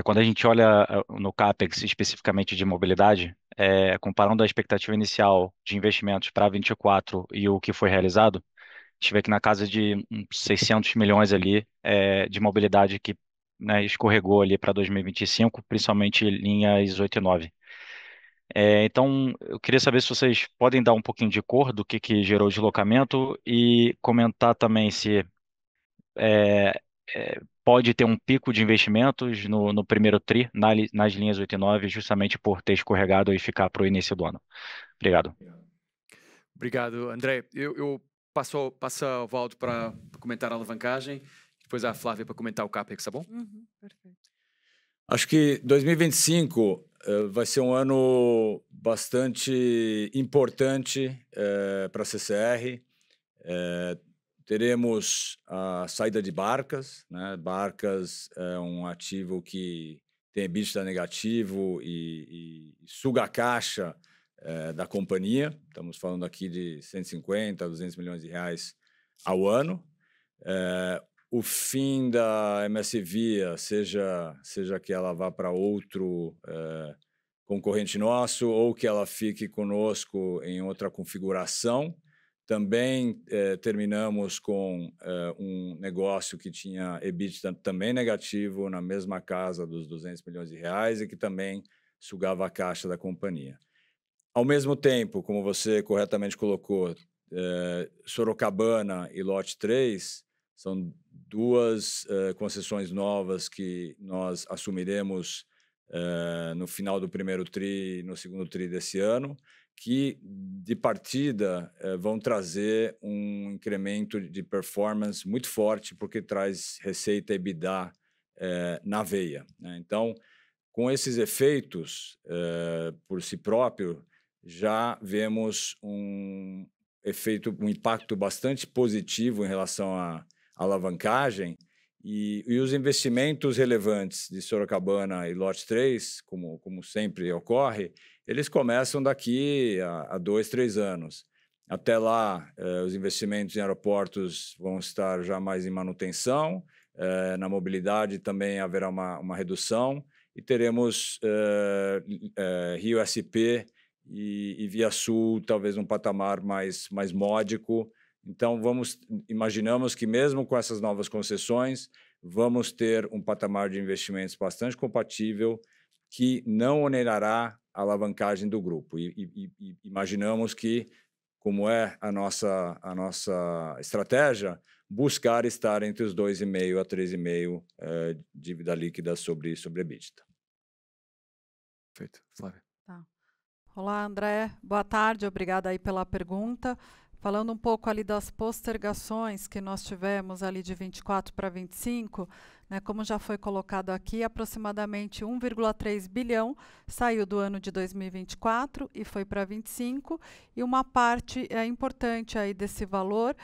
Quando a gente olha no CAPEX especificamente de mobilidade, comparando a expectativa inicial de investimentos para 24 e o que foi realizado, a gente vê que na casa de uns 600 milhões ali de mobilidade que, né, escorregou ali para 2025, principalmente linhas 8 e 9. Então, eu queria saber se vocês podem dar um pouquinho de cor do que gerou o deslocamento e comentar também se é, pode ter um pico de investimentos no primeiro TRI, nas linhas 8 e 9, justamente por ter escorregado e ficar para o início do ano. Obrigado. Obrigado, André. Eu passo ao Valdo para comentar a alavancagem, depois à Flávia para comentar o CAPEX, tá bom? Perfeito. Acho que 2025 vai ser um ano bastante importante para a CCR. Teremos a saída de Barcas, né? Barcas é um ativo que tem EBITDA negativo e suga a caixa da companhia. Estamos falando aqui de 150, 200 milhões de reais ao ano. O fim da MS Via, seja que ela vá para outro concorrente nosso ou que ela fique conosco em outra configuração. Também terminamos com um negócio que tinha EBITDA também negativo, na mesma casa dos 200 milhões de reais e que também sugava a caixa da companhia. Ao mesmo tempo, como você corretamente colocou, Sorocabana e Lote 3 são duas concessões novas que nós assumiremos no final do primeiro TRI e no segundo TRI desse ano, que, de partida, vão trazer um incremento de performance muito forte, porque traz receita EBITDA na veia, né? Então, com esses efeitos, por si próprio, já vemos um impacto bastante positivo em relação à alavancagem e os investimentos relevantes de Sorocabana e Lote 3, como sempre ocorre, eles começam daqui a 2, 3 anos. Até lá, os investimentos em aeroportos vão estar já mais em manutenção, na mobilidade também haverá uma redução e teremos Rio SP e Via Sul talvez um patamar mais módico. Então, imaginamos que mesmo com essas novas concessões, vamos ter um patamar de investimentos bastante compatível que não onerará a alavancagem do grupo. E imaginamos que, como é a nossa estratégia, buscar estar entre os 2,5 a 3,5 dívida líquida sobre EBITDA. Perfeito. Flávia. Tá. Olá, André. Boa tarde, obrigada aí pela pergunta. Falando um pouco ali das postergações que nós tivemos ali de 24 para 25, né, como já foi colocado aqui, aproximadamente 1,3 bilhão saiu do ano de 2024 e foi para 25, e uma parte importante aí desse valor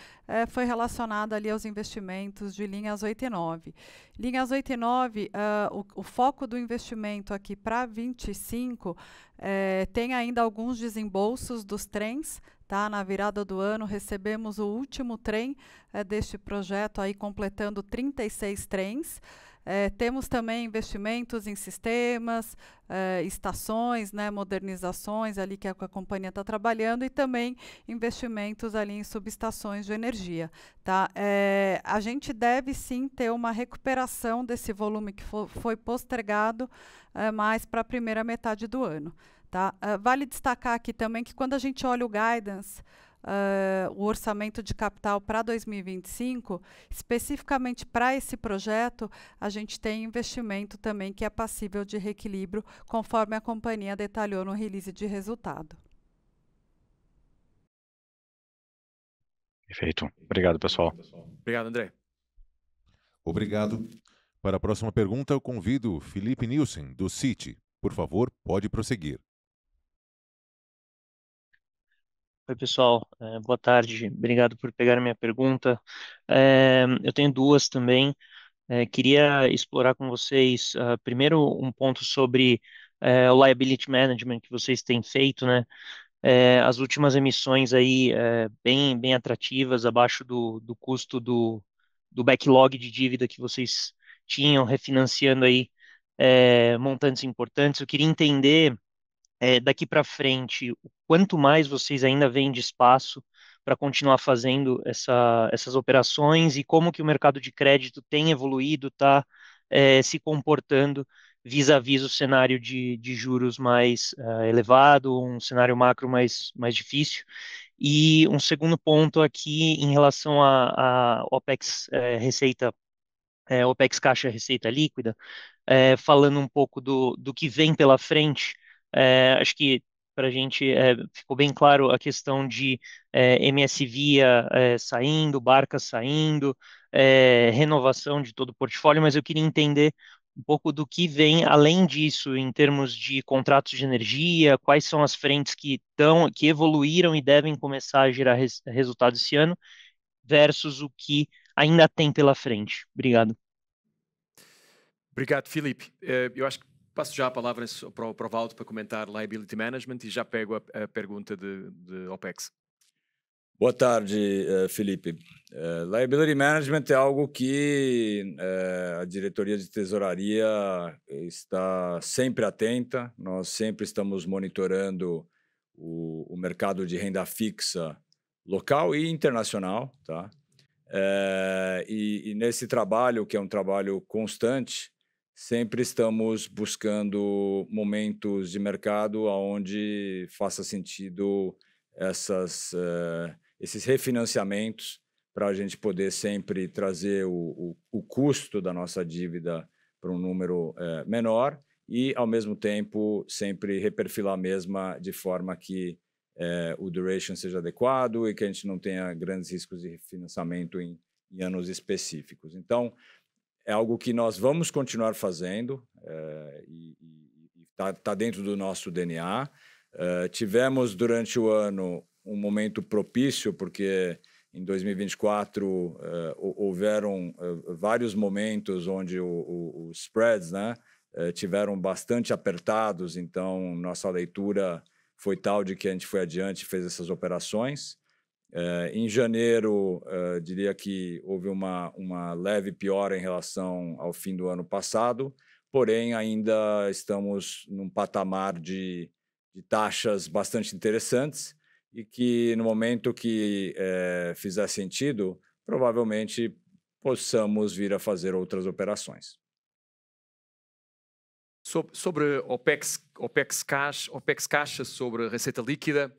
foi relacionada ali aos investimentos de linhas 8 e 9. Linhas 8 e 9, o foco do investimento aqui para 25 tem ainda alguns desembolsos dos trens. Tá, na virada do ano, recebemos o último trem deste projeto, aí completando 36 trens. Temos também investimentos em sistemas, estações, né, modernizações ali que a companhia está trabalhando e também investimentos ali em subestações de energia. Tá? A gente deve sim ter uma recuperação desse volume que foi postergado mais para a primeira metade do ano. Tá? Vale destacar aqui também que quando a gente olha o guidance, o orçamento de capital para 2025, especificamente para esse projeto, a gente tem investimento também que é passível de reequilíbrio, conforme a companhia detalhou no release de resultado. Perfeito. Obrigado, pessoal. Obrigado, André. Obrigado. Para a próxima pergunta, eu convido Felipe Nielsen, do Citi. Por favor, pode prosseguir. Oi, pessoal. Boa tarde. Obrigado por pegar a minha pergunta. Eu tenho duas também. Queria explorar com vocês, primeiro, um ponto sobre o liability management que vocês têm feito, né? As últimas emissões aí bem atrativas, abaixo do custo do backlog de dívida que vocês tinham, refinanciando aí montantes importantes. Eu queria entender daqui para frente, o quanto mais vocês ainda veem de espaço para continuar fazendo essas operações e como que o mercado de crédito tem evoluído, está se comportando vis-à-vis o cenário de juros mais elevado, um cenário macro mais difícil. E um segundo ponto aqui em relação a OPEX receita, OPEX caixa receita líquida, falando um pouco do que vem pela frente, acho que para a gente ficou bem claro a questão de MS Via saindo, Barca saindo, renovação de todo o portfólio, mas eu queria entender um pouco do que vem além disso em termos de contratos de energia, quais são as frentes que evoluíram e devem começar a gerar resultados esse ano, versus o que ainda tem pela frente. Obrigado. Obrigado, Filipe. Eu acho que passo já a palavra para o Valdo para comentar Liability Management e já pego a pergunta de OPEX. Boa tarde, Felipe. Liability Management é algo que a diretoria de tesouraria está sempre atenta. Nós sempre estamos monitorando o mercado de renda fixa local e internacional, tá? E nesse trabalho, que é um trabalho constante, sempre estamos buscando momentos de mercado onde faça sentido esses refinanciamentos para a gente poder sempre trazer o custo da nossa dívida para um número menor e, ao mesmo tempo, sempre reperfilar a mesma de forma que o duration seja adequado e que a gente não tenha grandes riscos de refinanciamento em anos específicos. Então, é algo que nós vamos continuar fazendo e está dentro do nosso DNA. Tivemos, durante o ano, um momento propício, porque em 2024 houveram vários momentos onde os spreads, né, tiveram bastante apertados, então nossa leitura foi tal de que a gente foi adiante e fez essas operações. Em janeiro, diria que houve uma leve piora em relação ao fim do ano passado, porém ainda estamos num patamar de taxas bastante interessantes e que, no momento que fizer sentido, provavelmente possamos vir a fazer outras operações. Sobre OPEX caixa, sobre receita líquida,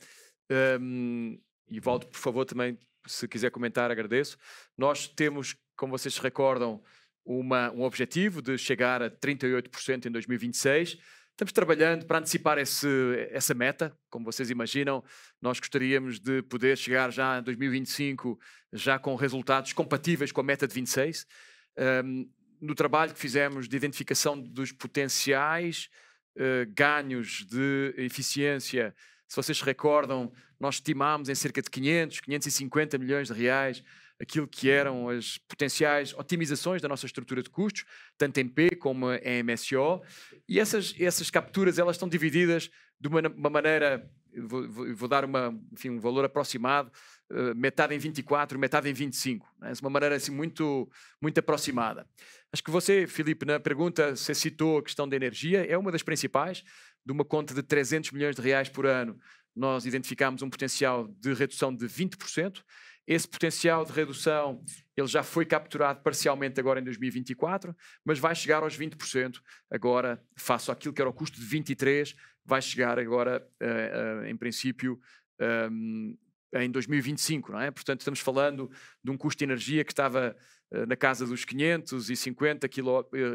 e Valdo, por favor, também, se quiser comentar, agradeço. Nós temos, como vocês se recordam, um objetivo de chegar a 38% em 2026. Estamos trabalhando para antecipar essa meta. Como vocês imaginam, nós gostaríamos de poder chegar já em 2025 já com resultados compatíveis com a meta de 26. No trabalho que fizemos de identificação dos potenciais ganhos de eficiência, se vocês se recordam, nós estimámos em cerca de 550 milhões de reais aquilo que eram as potenciais otimizações da nossa estrutura de custos, tanto em P como em MSO, e essas capturas elas estão divididas de uma maneira, vou dar um valor aproximado, metade em 24, metade em 25, né? Uma maneira assim muito aproximada. Acho que você, Filipe, na pergunta, se citou a questão da energia, é uma das principais. De uma conta de 300 milhões de reais por ano, nós identificámos um potencial de redução de 20%. Esse potencial de redução ele já foi capturado parcialmente agora em 2024, mas vai chegar aos 20% agora, face àquilo que era o custo de 23%, vai chegar agora, em princípio, em 2025, não é? Portanto, estamos falando de um custo de energia que estava na casa dos 550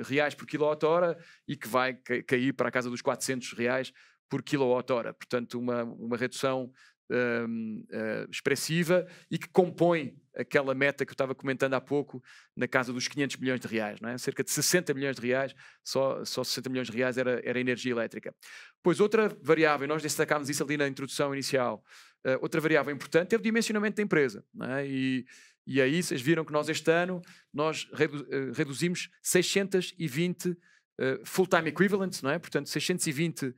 reais por quilowatt-hora e que vai cair para a casa dos 400 reais por quilowatt-hora. Portanto, uma redução expressiva e que compõe aquela meta que eu estava comentando há pouco na casa dos 500 milhões de reais, não é? Cerca de 60 milhões de reais, só 60 milhões de reais era energia elétrica. Pois outra variável, nós destacámos isso ali na introdução inicial, outra variável importante é o dimensionamento da empresa, não é? E aí vocês viram que nós este ano nós reduzimos 620 full-time equivalents, não é? Portanto 620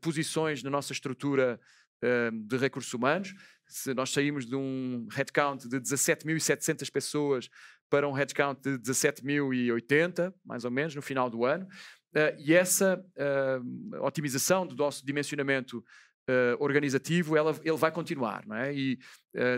posições na nossa estrutura de recursos humanos. Se nós saímos de um headcount de 17.700 pessoas para um headcount de 17.080, mais ou menos, no final do ano. e essa otimização do nosso dimensionamento organizativo, ele vai continuar, não é? E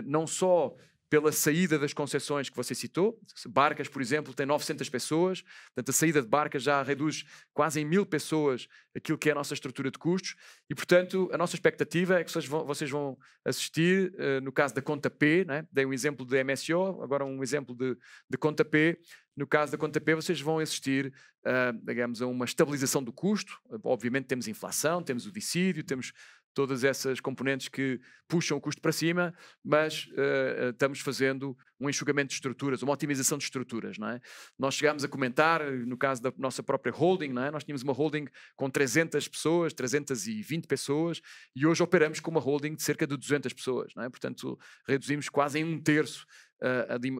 não só pela saída das concessões que você citou. Barcas, por exemplo, tem 900 pessoas, portanto a saída de Barcas já reduz quase em 1000 pessoas aquilo que é a nossa estrutura de custos e, portanto, a nossa expectativa é que vocês vão assistir, no caso da conta P, né? Dei um exemplo de MSO, agora um exemplo de conta P. No caso da conta P, vocês vão assistir, digamos, a uma estabilização do custo. Obviamente temos inflação, temos o dissídio, temos todas essas componentes que puxam o custo para cima, mas estamos fazendo um enxugamento de estruturas, uma otimização de estruturas, não é? Nós chegámos a comentar, no caso da nossa própria holding, não é? Nós tínhamos uma holding com 300 pessoas, 320 pessoas, e hoje operamos com uma holding de cerca de 200 pessoas, não é? Portanto, reduzimos quase em 1/3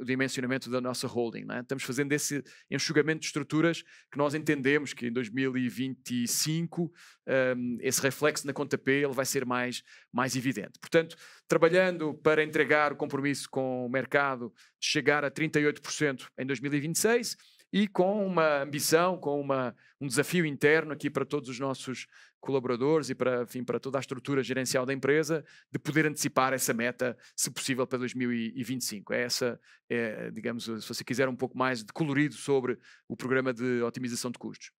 o dimensionamento da nossa holding, não é? Estamos fazendo esse enxugamento de estruturas que nós entendemos que em 2025 esse reflexo na conta P ele vai ser mais evidente. Portanto, trabalhando para entregar o compromisso com o mercado de chegar a 38% em 2026 e com uma ambição, com um desafio interno aqui para todos os nossos colaboradores e para toda a estrutura gerencial da empresa, de poder antecipar essa meta, se possível, para 2025. Essa é, digamos, se você quiser um pouco mais de colorido sobre o programa de otimização de custos.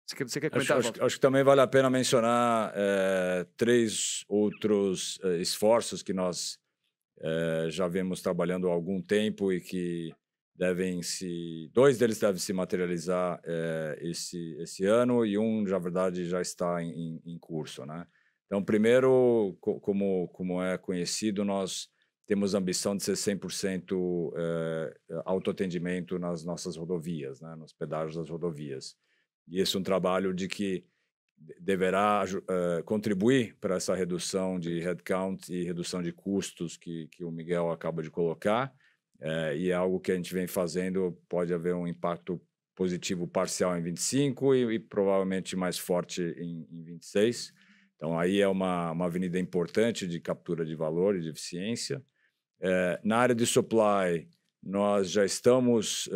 Você quer comentar? Acho que também vale a pena mencionar 3 outros esforços que nós já vemos trabalhando há algum tempo e que dois deles devem se materializar esse ano e na verdade, já está em curso, né? Então, primeiro, como é conhecido, nós temos a ambição de ser 100% autoatendimento nas nossas rodovias, né? Nos pedágios das rodovias. E esse é um trabalho de que deverá contribuir para essa redução de headcount e redução de custos que o Miguel acaba de colocar. E é algo que a gente vem fazendo, pode haver um impacto positivo parcial em 25 e provavelmente mais forte em 26. Então, aí é uma avenida importante de captura de valor e de eficiência. Na área de supply, nós já estamos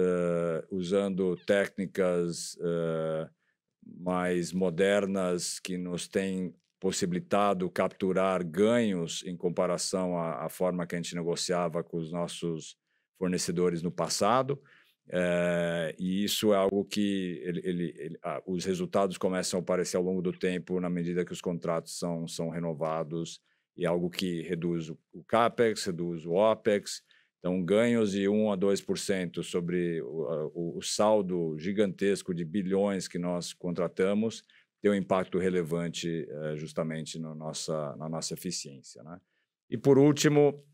usando técnicas mais modernas que nos têm possibilitado capturar ganhos em comparação à forma que a gente negociava com os nossos fornecedores no passado, e isso é algo que os resultados começam a aparecer ao longo do tempo na medida que os contratos são renovados, e é algo que reduz o CAPEX, reduz o OPEX. Então, ganhos de 1 a 2% sobre o saldo gigantesco de bilhões que nós contratamos tem um impacto relevante justamente na nossa eficiência, né? E, por último,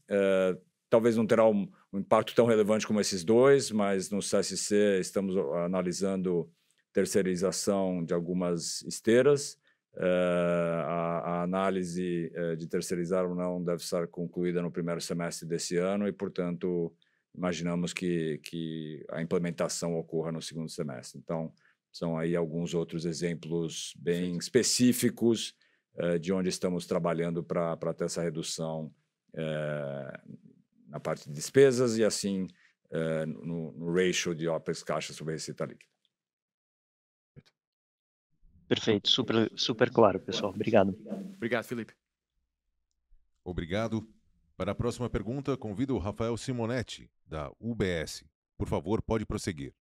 talvez não terá um impacto tão relevante como esses dois, mas no CSC estamos analisando terceirização de algumas esteiras. A análise de terceirizar ou não deve estar concluída no primeiro semestre desse ano e, portanto, imaginamos que a implementação ocorra no segundo semestre. Então, são aí alguns outros exemplos bem específicos de onde estamos trabalhando para ter essa redução na parte de despesas e, assim, no ratio de OPEX caixa sobre receita líquida. Perfeito, super claro, pessoal. Obrigado. Obrigado, Felipe. Obrigado. Para a próxima pergunta, convido o Rafael Simonetti, da UBS. Por favor, pode prosseguir.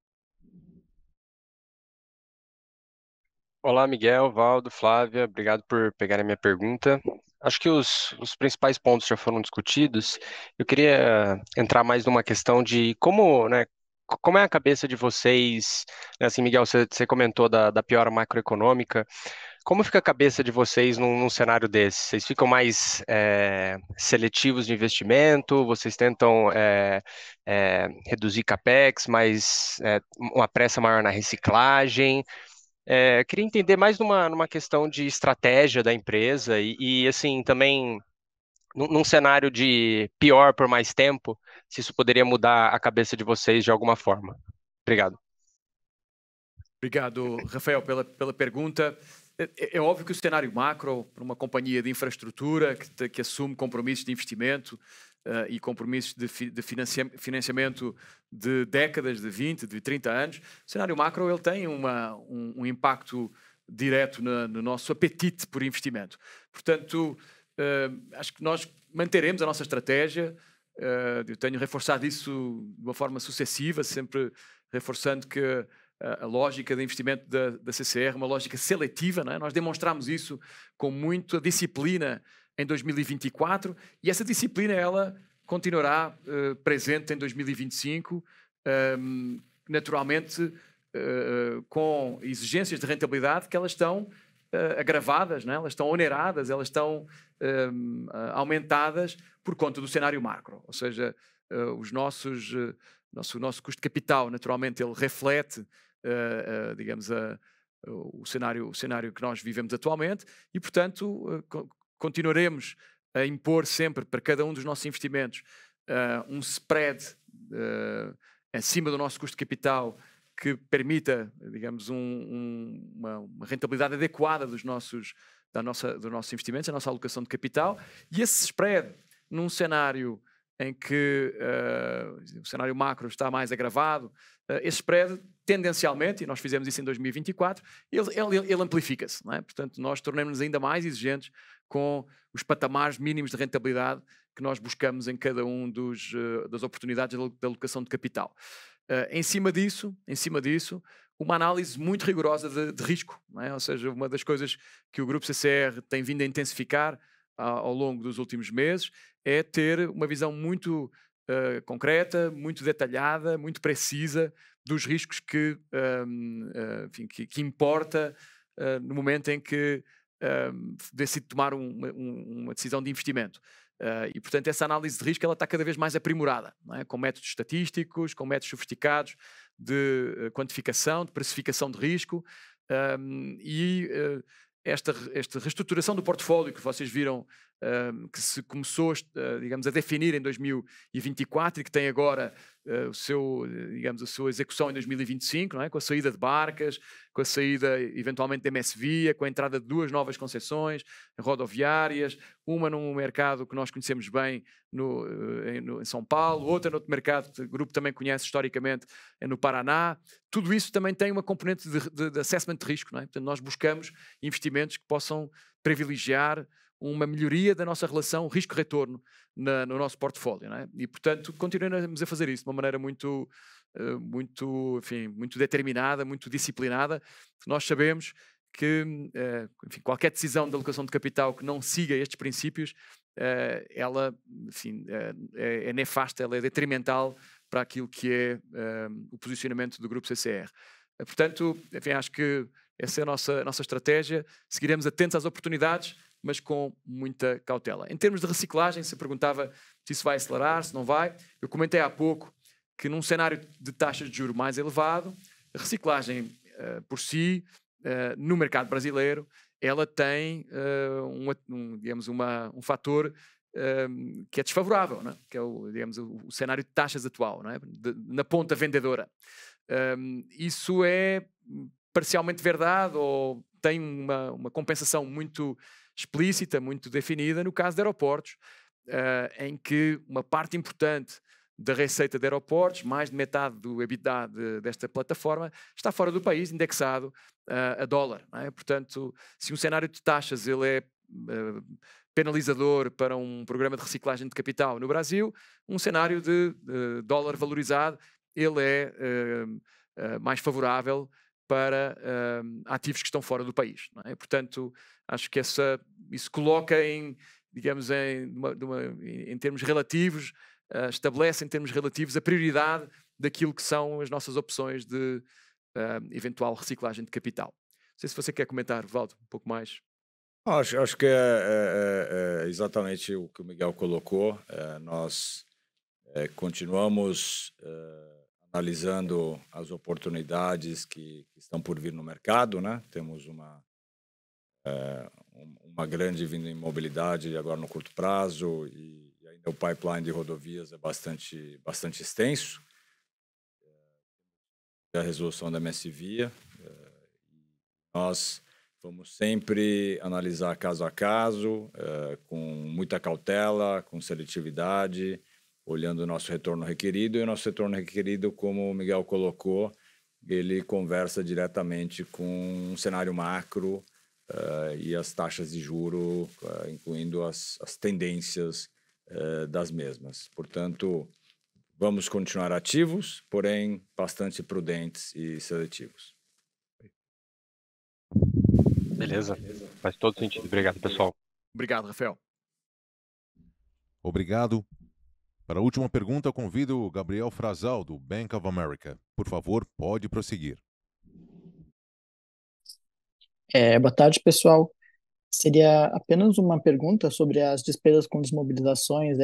Olá, Miguel, Valdo, Flávia, obrigado por pegarem a minha pergunta. Acho que os principais pontos já foram discutidos. Eu queria entrar mais numa questão de como é a cabeça de vocês, né? Assim, Miguel, você comentou da piora macroeconômica. Como fica a cabeça de vocês num cenário desse? Vocês ficam mais seletivos de investimento? Vocês tentam reduzir CAPEX, mas uma pressa maior na reciclagem? Queria entender mais numa questão de estratégia da empresa e assim, também num cenário de pior por mais tempo, se isso poderia mudar a cabeça de vocês de alguma forma. Obrigado. Obrigado, Rafael, pela pergunta. É óbvio que o cenário macro, para uma companhia de infraestrutura que assume compromissos de investimento, e compromissos de financiamento de décadas, de 20, de 30 anos, o cenário macro ele tem um impacto direto no nosso apetite por investimento. Portanto, acho que nós manteremos a nossa estratégia. Eu tenho reforçado isso de uma forma sucessiva, sempre reforçando que a lógica de investimento da CCR é uma lógica seletiva, não é? Nós demonstramos isso com muita disciplina em 2024 e essa disciplina ela continuará presente em 2025, naturalmente com exigências de rentabilidade que elas estão agravadas, não é? Elas estão oneradas, elas estão aumentadas por conta do cenário macro, ou seja, o nosso custo de capital naturalmente ele reflete digamos o cenário que nós vivemos atualmente e portanto continuaremos a impor sempre para cada um dos nossos investimentos um spread acima do nosso custo de capital que permita, digamos, uma rentabilidade adequada dos nossos investimentos, a nossa alocação de capital, e esse spread, num cenário em que o cenário macro está mais agravado, esse spread, tendencialmente, e nós fizemos isso em 2024, ele amplifica-se, não é? Portanto, nós tornamos-nos ainda mais exigentes com os patamares mínimos de rentabilidade que nós buscamos em cada um das oportunidades da alocação de capital. Em cima disso, uma análise muito rigorosa de risco, não é? Ou seja, uma das coisas que o Grupo CCR tem vindo a intensificar ao longo dos últimos meses é ter uma visão muito concreta, muito detalhada, muito precisa dos riscos que importa no momento em que decide tomar uma decisão de investimento. E, portanto, essa análise de risco ela está cada vez mais aprimorada, não é? Com métodos estatísticos, com métodos sofisticados de quantificação, de precificação de risco esta reestruturação do portfólio que vocês viram que se começou, digamos, a definir em 2024 e que tem agora a sua execução em 2025, não é? Com a saída de Barcas, com a saída eventualmente da MS-Via, com a entrada de 2 novas concessões rodoviárias, uma num mercado que nós conhecemos bem em São Paulo, outra noutro mercado que o grupo também conhece historicamente no Paraná. Tudo isso também tem uma componente de assessment de risco, não é? Portanto, nós buscamos investimentos que possam privilegiar uma melhoria da nossa relação risco-retorno no nosso portfólio, não é? E, portanto, continuamos a fazer isso de uma maneira muito determinada, muito disciplinada. Nós sabemos que qualquer decisão de alocação de capital que não siga estes princípios, ela é nefasta, ela é detrimental para aquilo que é o posicionamento do Grupo CCR. Portanto, acho que essa é a nossa estratégia. Seguiremos atentos às oportunidades, mas com muita cautela. Em termos de reciclagem, se perguntava se isso vai acelerar, se não vai. Eu comentei há pouco que num cenário de taxas de juros mais elevado, a reciclagem por si, no mercado brasileiro, ela tem um fator que é desfavorável, não é? Que é o cenário de taxas atual, não é? Na ponta vendedora. Isso é parcialmente verdade ou tem uma compensação muito explícita, muito definida no caso de aeroportos, em que uma parte importante da receita de aeroportos, mais de metade do EBITDA desta plataforma, está fora do país, indexado a dólar, não é? Portanto, se um cenário de taxas ele é penalizador para um programa de reciclagem de capital no Brasil, um cenário de dólar valorizado ele é mais favorável para ativos que estão fora do país, não é? Portanto, acho que isso coloca em termos relativos, estabelece em termos relativos a prioridade daquilo que são as nossas opções de eventual reciclagem de capital. Não sei se você quer comentar, Valdo, um pouco mais. Acho que é exatamente o que o Miguel colocou. Nós continuamos analisando as oportunidades que estão por vir no mercado, né? Temos uma grande vinda em mobilidade agora no curto prazo e ainda o pipeline de rodovias é bastante extenso. A resolução da MS-Via. Nós Vamos sempre analisar caso a caso, com muita cautela, com seletividade, olhando o nosso retorno requerido. E o nosso retorno requerido, como o Miguel colocou, ele conversa diretamente com um cenário macro e as taxas de juro, incluindo as tendências das mesmas. Portanto, vamos continuar ativos, porém bastante prudentes e seletivos. Beleza, faz todo sentido. Obrigado, pessoal. Obrigado, Rafael. Obrigado. Para a última pergunta, convido o Gabriel Frazão, do Bank of America. Por favor, pode prosseguir. Boa tarde, pessoal. Seria apenas uma pergunta sobre as despesas com desmobilizações,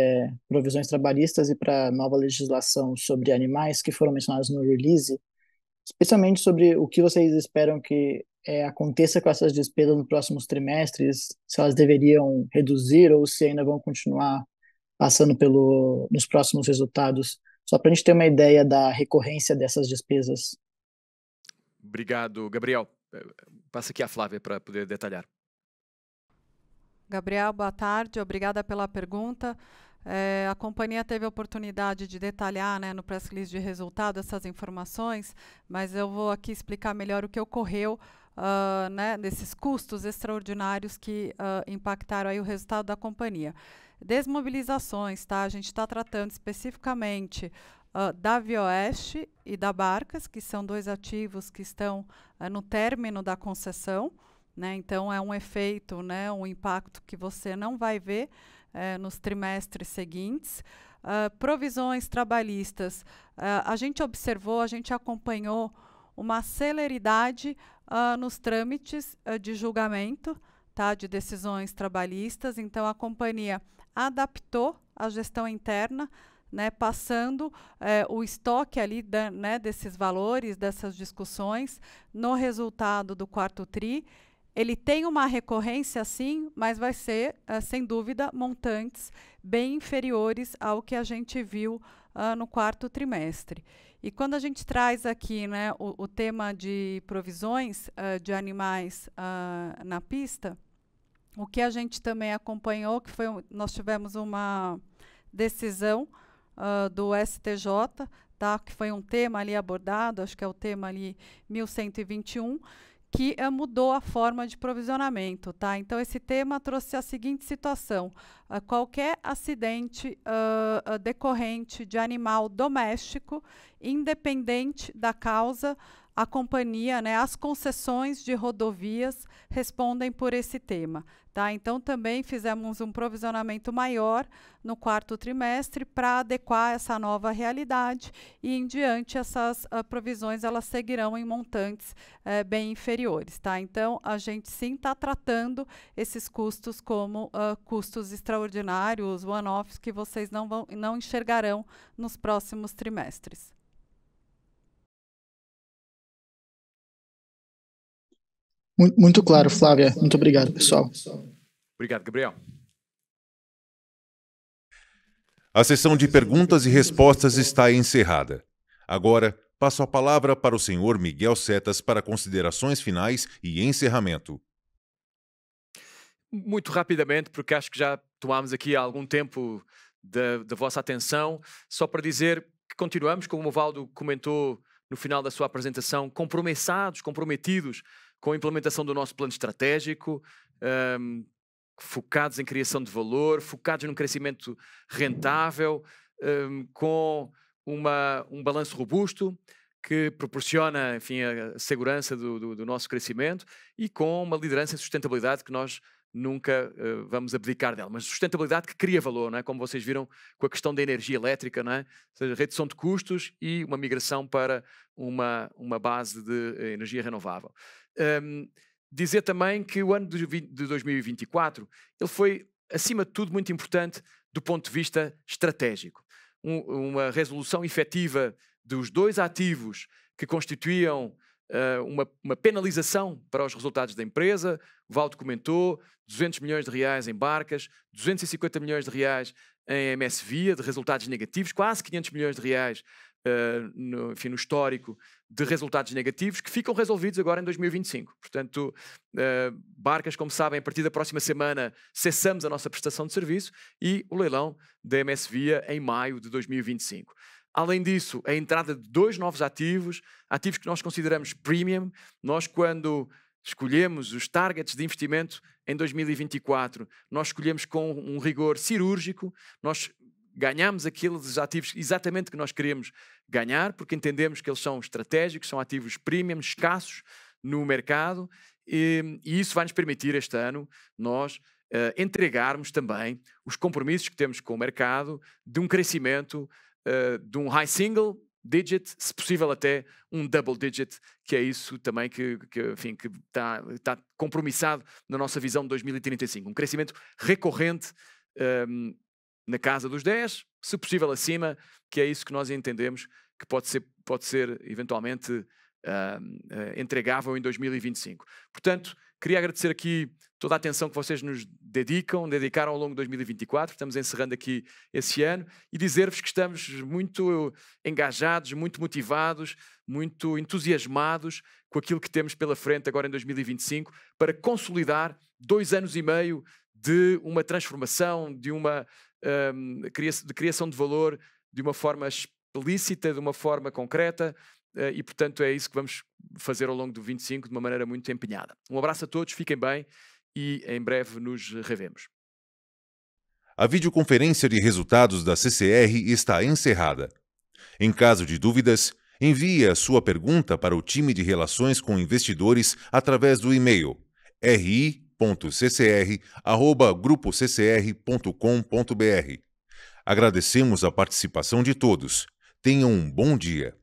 provisões trabalhistas e para nova legislação sobre animais que foram mencionadas no release, especialmente sobre o que vocês esperam que aconteça com essas despesas nos próximos trimestres, se elas deveriam reduzir ou se ainda vão continuar passando nos próximos resultados, só para a gente ter uma ideia da recorrência dessas despesas. Obrigado, Gabriel. Passa aqui a Flávia para poder detalhar. Gabriel, boa tarde. Obrigada pela pergunta. A companhia teve a oportunidade de detalhar, né, no press release de resultado essas informações, mas eu vou aqui explicar melhor o que ocorreu né, desses custos extraordinários que impactaram aí o resultado da companhia. Desmobilizações, tá? A gente está tratando especificamente da Vioeste e da Barcas, que são dois ativos que estão no término da concessão, né? Então, é um efeito, né, um impacto que você não vai ver nos trimestres seguintes. Provisões trabalhistas, a gente observou, a gente acompanhou uma celeridade nos trâmites de julgamento, tá, de decisões trabalhistas. Então, a companhia adaptou a gestão interna, né, passando o estoque ali né, desses valores, dessas discussões, no resultado do quarto TRI. Ele tem uma recorrência, sim, mas vai ser, sem dúvida, montantes bem inferiores ao que a gente viu no quarto trimestre. E quando a gente traz aqui, né, o tema de provisões de animais na pista, o que a gente também acompanhou, que foi nós tivemos uma decisão do STJ, tá, que foi um tema ali abordado, acho que é o tema ali 1121, que mudou a forma de provisionamento, tá? Então, esse tema trouxe a seguinte situação: qualquer acidente decorrente de animal doméstico, independente da causa, a companhia, né, as concessões de rodovias respondem por esse tema, tá? Então, também fizemos um provisionamento maior no quarto trimestre para adequar essa nova realidade e, em diante, essas provisões elas seguirão em montantes bem inferiores, tá? Então, a gente sim está tratando esses custos como custos extraordinários, one-offs, que vocês não enxergarão nos próximos trimestres. Muito claro, Flávia. Muito obrigado, pessoal. Obrigado, Gabriel. A sessão de perguntas e respostas está encerrada. Agora, passo a palavra para o senhor Miguel Setas para considerações finais e encerramento. Muito rapidamente, porque acho que já tomámos aqui algum tempo da vossa atenção, só para dizer que continuamos, como o Valdo comentou no final da sua apresentação, comprometidos com a implementação do nosso plano estratégico, focados em criação de valor, focados num crescimento rentável, com um balanço robusto que proporciona, enfim, a segurança do nosso crescimento e com uma liderança em sustentabilidade que nós nunca vamos abdicar dela, mas sustentabilidade que cria valor, não é? Como vocês viram com a questão da energia elétrica, não é? Ou seja, redução de custos e uma migração para uma base de energia renovável. Dizer também que o ano de 2024 ele foi, acima de tudo, muito importante do ponto de vista estratégico. Uma resolução efetiva dos dois ativos que constituíam uma penalização para os resultados da empresa. O Valdo comentou, 200 milhões de reais em Barcas, 250 milhões de reais em MS Via, de resultados negativos, quase 500 milhões de reais enfim, no histórico de resultados negativos que ficam resolvidos agora em 2025. Portanto, Barcas, como sabem, a partir da próxima semana cessamos a nossa prestação de serviço e o leilão da MS Via em maio de 2025. Além disso, a entrada de 2 novos ativos que nós consideramos premium. Nós, quando escolhemos os targets de investimento em 2024, nós escolhemos com um rigor cirúrgico, nós ganhamos aqueles ativos exatamente que nós queremos ganhar, porque entendemos que eles são estratégicos, são ativos premium, escassos no mercado, e isso vai nos permitir este ano nós entregarmos também os compromissos que temos com o mercado de um crescimento de um high single digit, se possível até um double digit, que é isso também que está compromissado na nossa visão de 2035. Um crescimento recorrente na casa dos 10, se possível acima, que é isso que nós entendemos que pode ser eventualmente entregável em 2025. Portanto, queria agradecer aqui toda a atenção que vocês nos dedicaram ao longo de 2024, estamos encerrando aqui esse ano, e dizer-vos que estamos muito engajados, muito motivados, muito entusiasmados com aquilo que temos pela frente agora em 2025, para consolidar 2 anos e meio de uma transformação, de uma criação de valor de uma forma explícita, de uma forma concreta, e portanto é isso que vamos fazer ao longo do 25 de uma maneira muito empenhada. Um abraço a todos, fiquem bem e em breve nos revemos. A videoconferência de resultados da CCR está encerrada. Em caso de dúvidas, envie a sua pergunta para o time de relações com investidores através do e-mail ri.ccr@grupoccr.com.br. Agradecemos a participação de todos. Tenham um bom dia.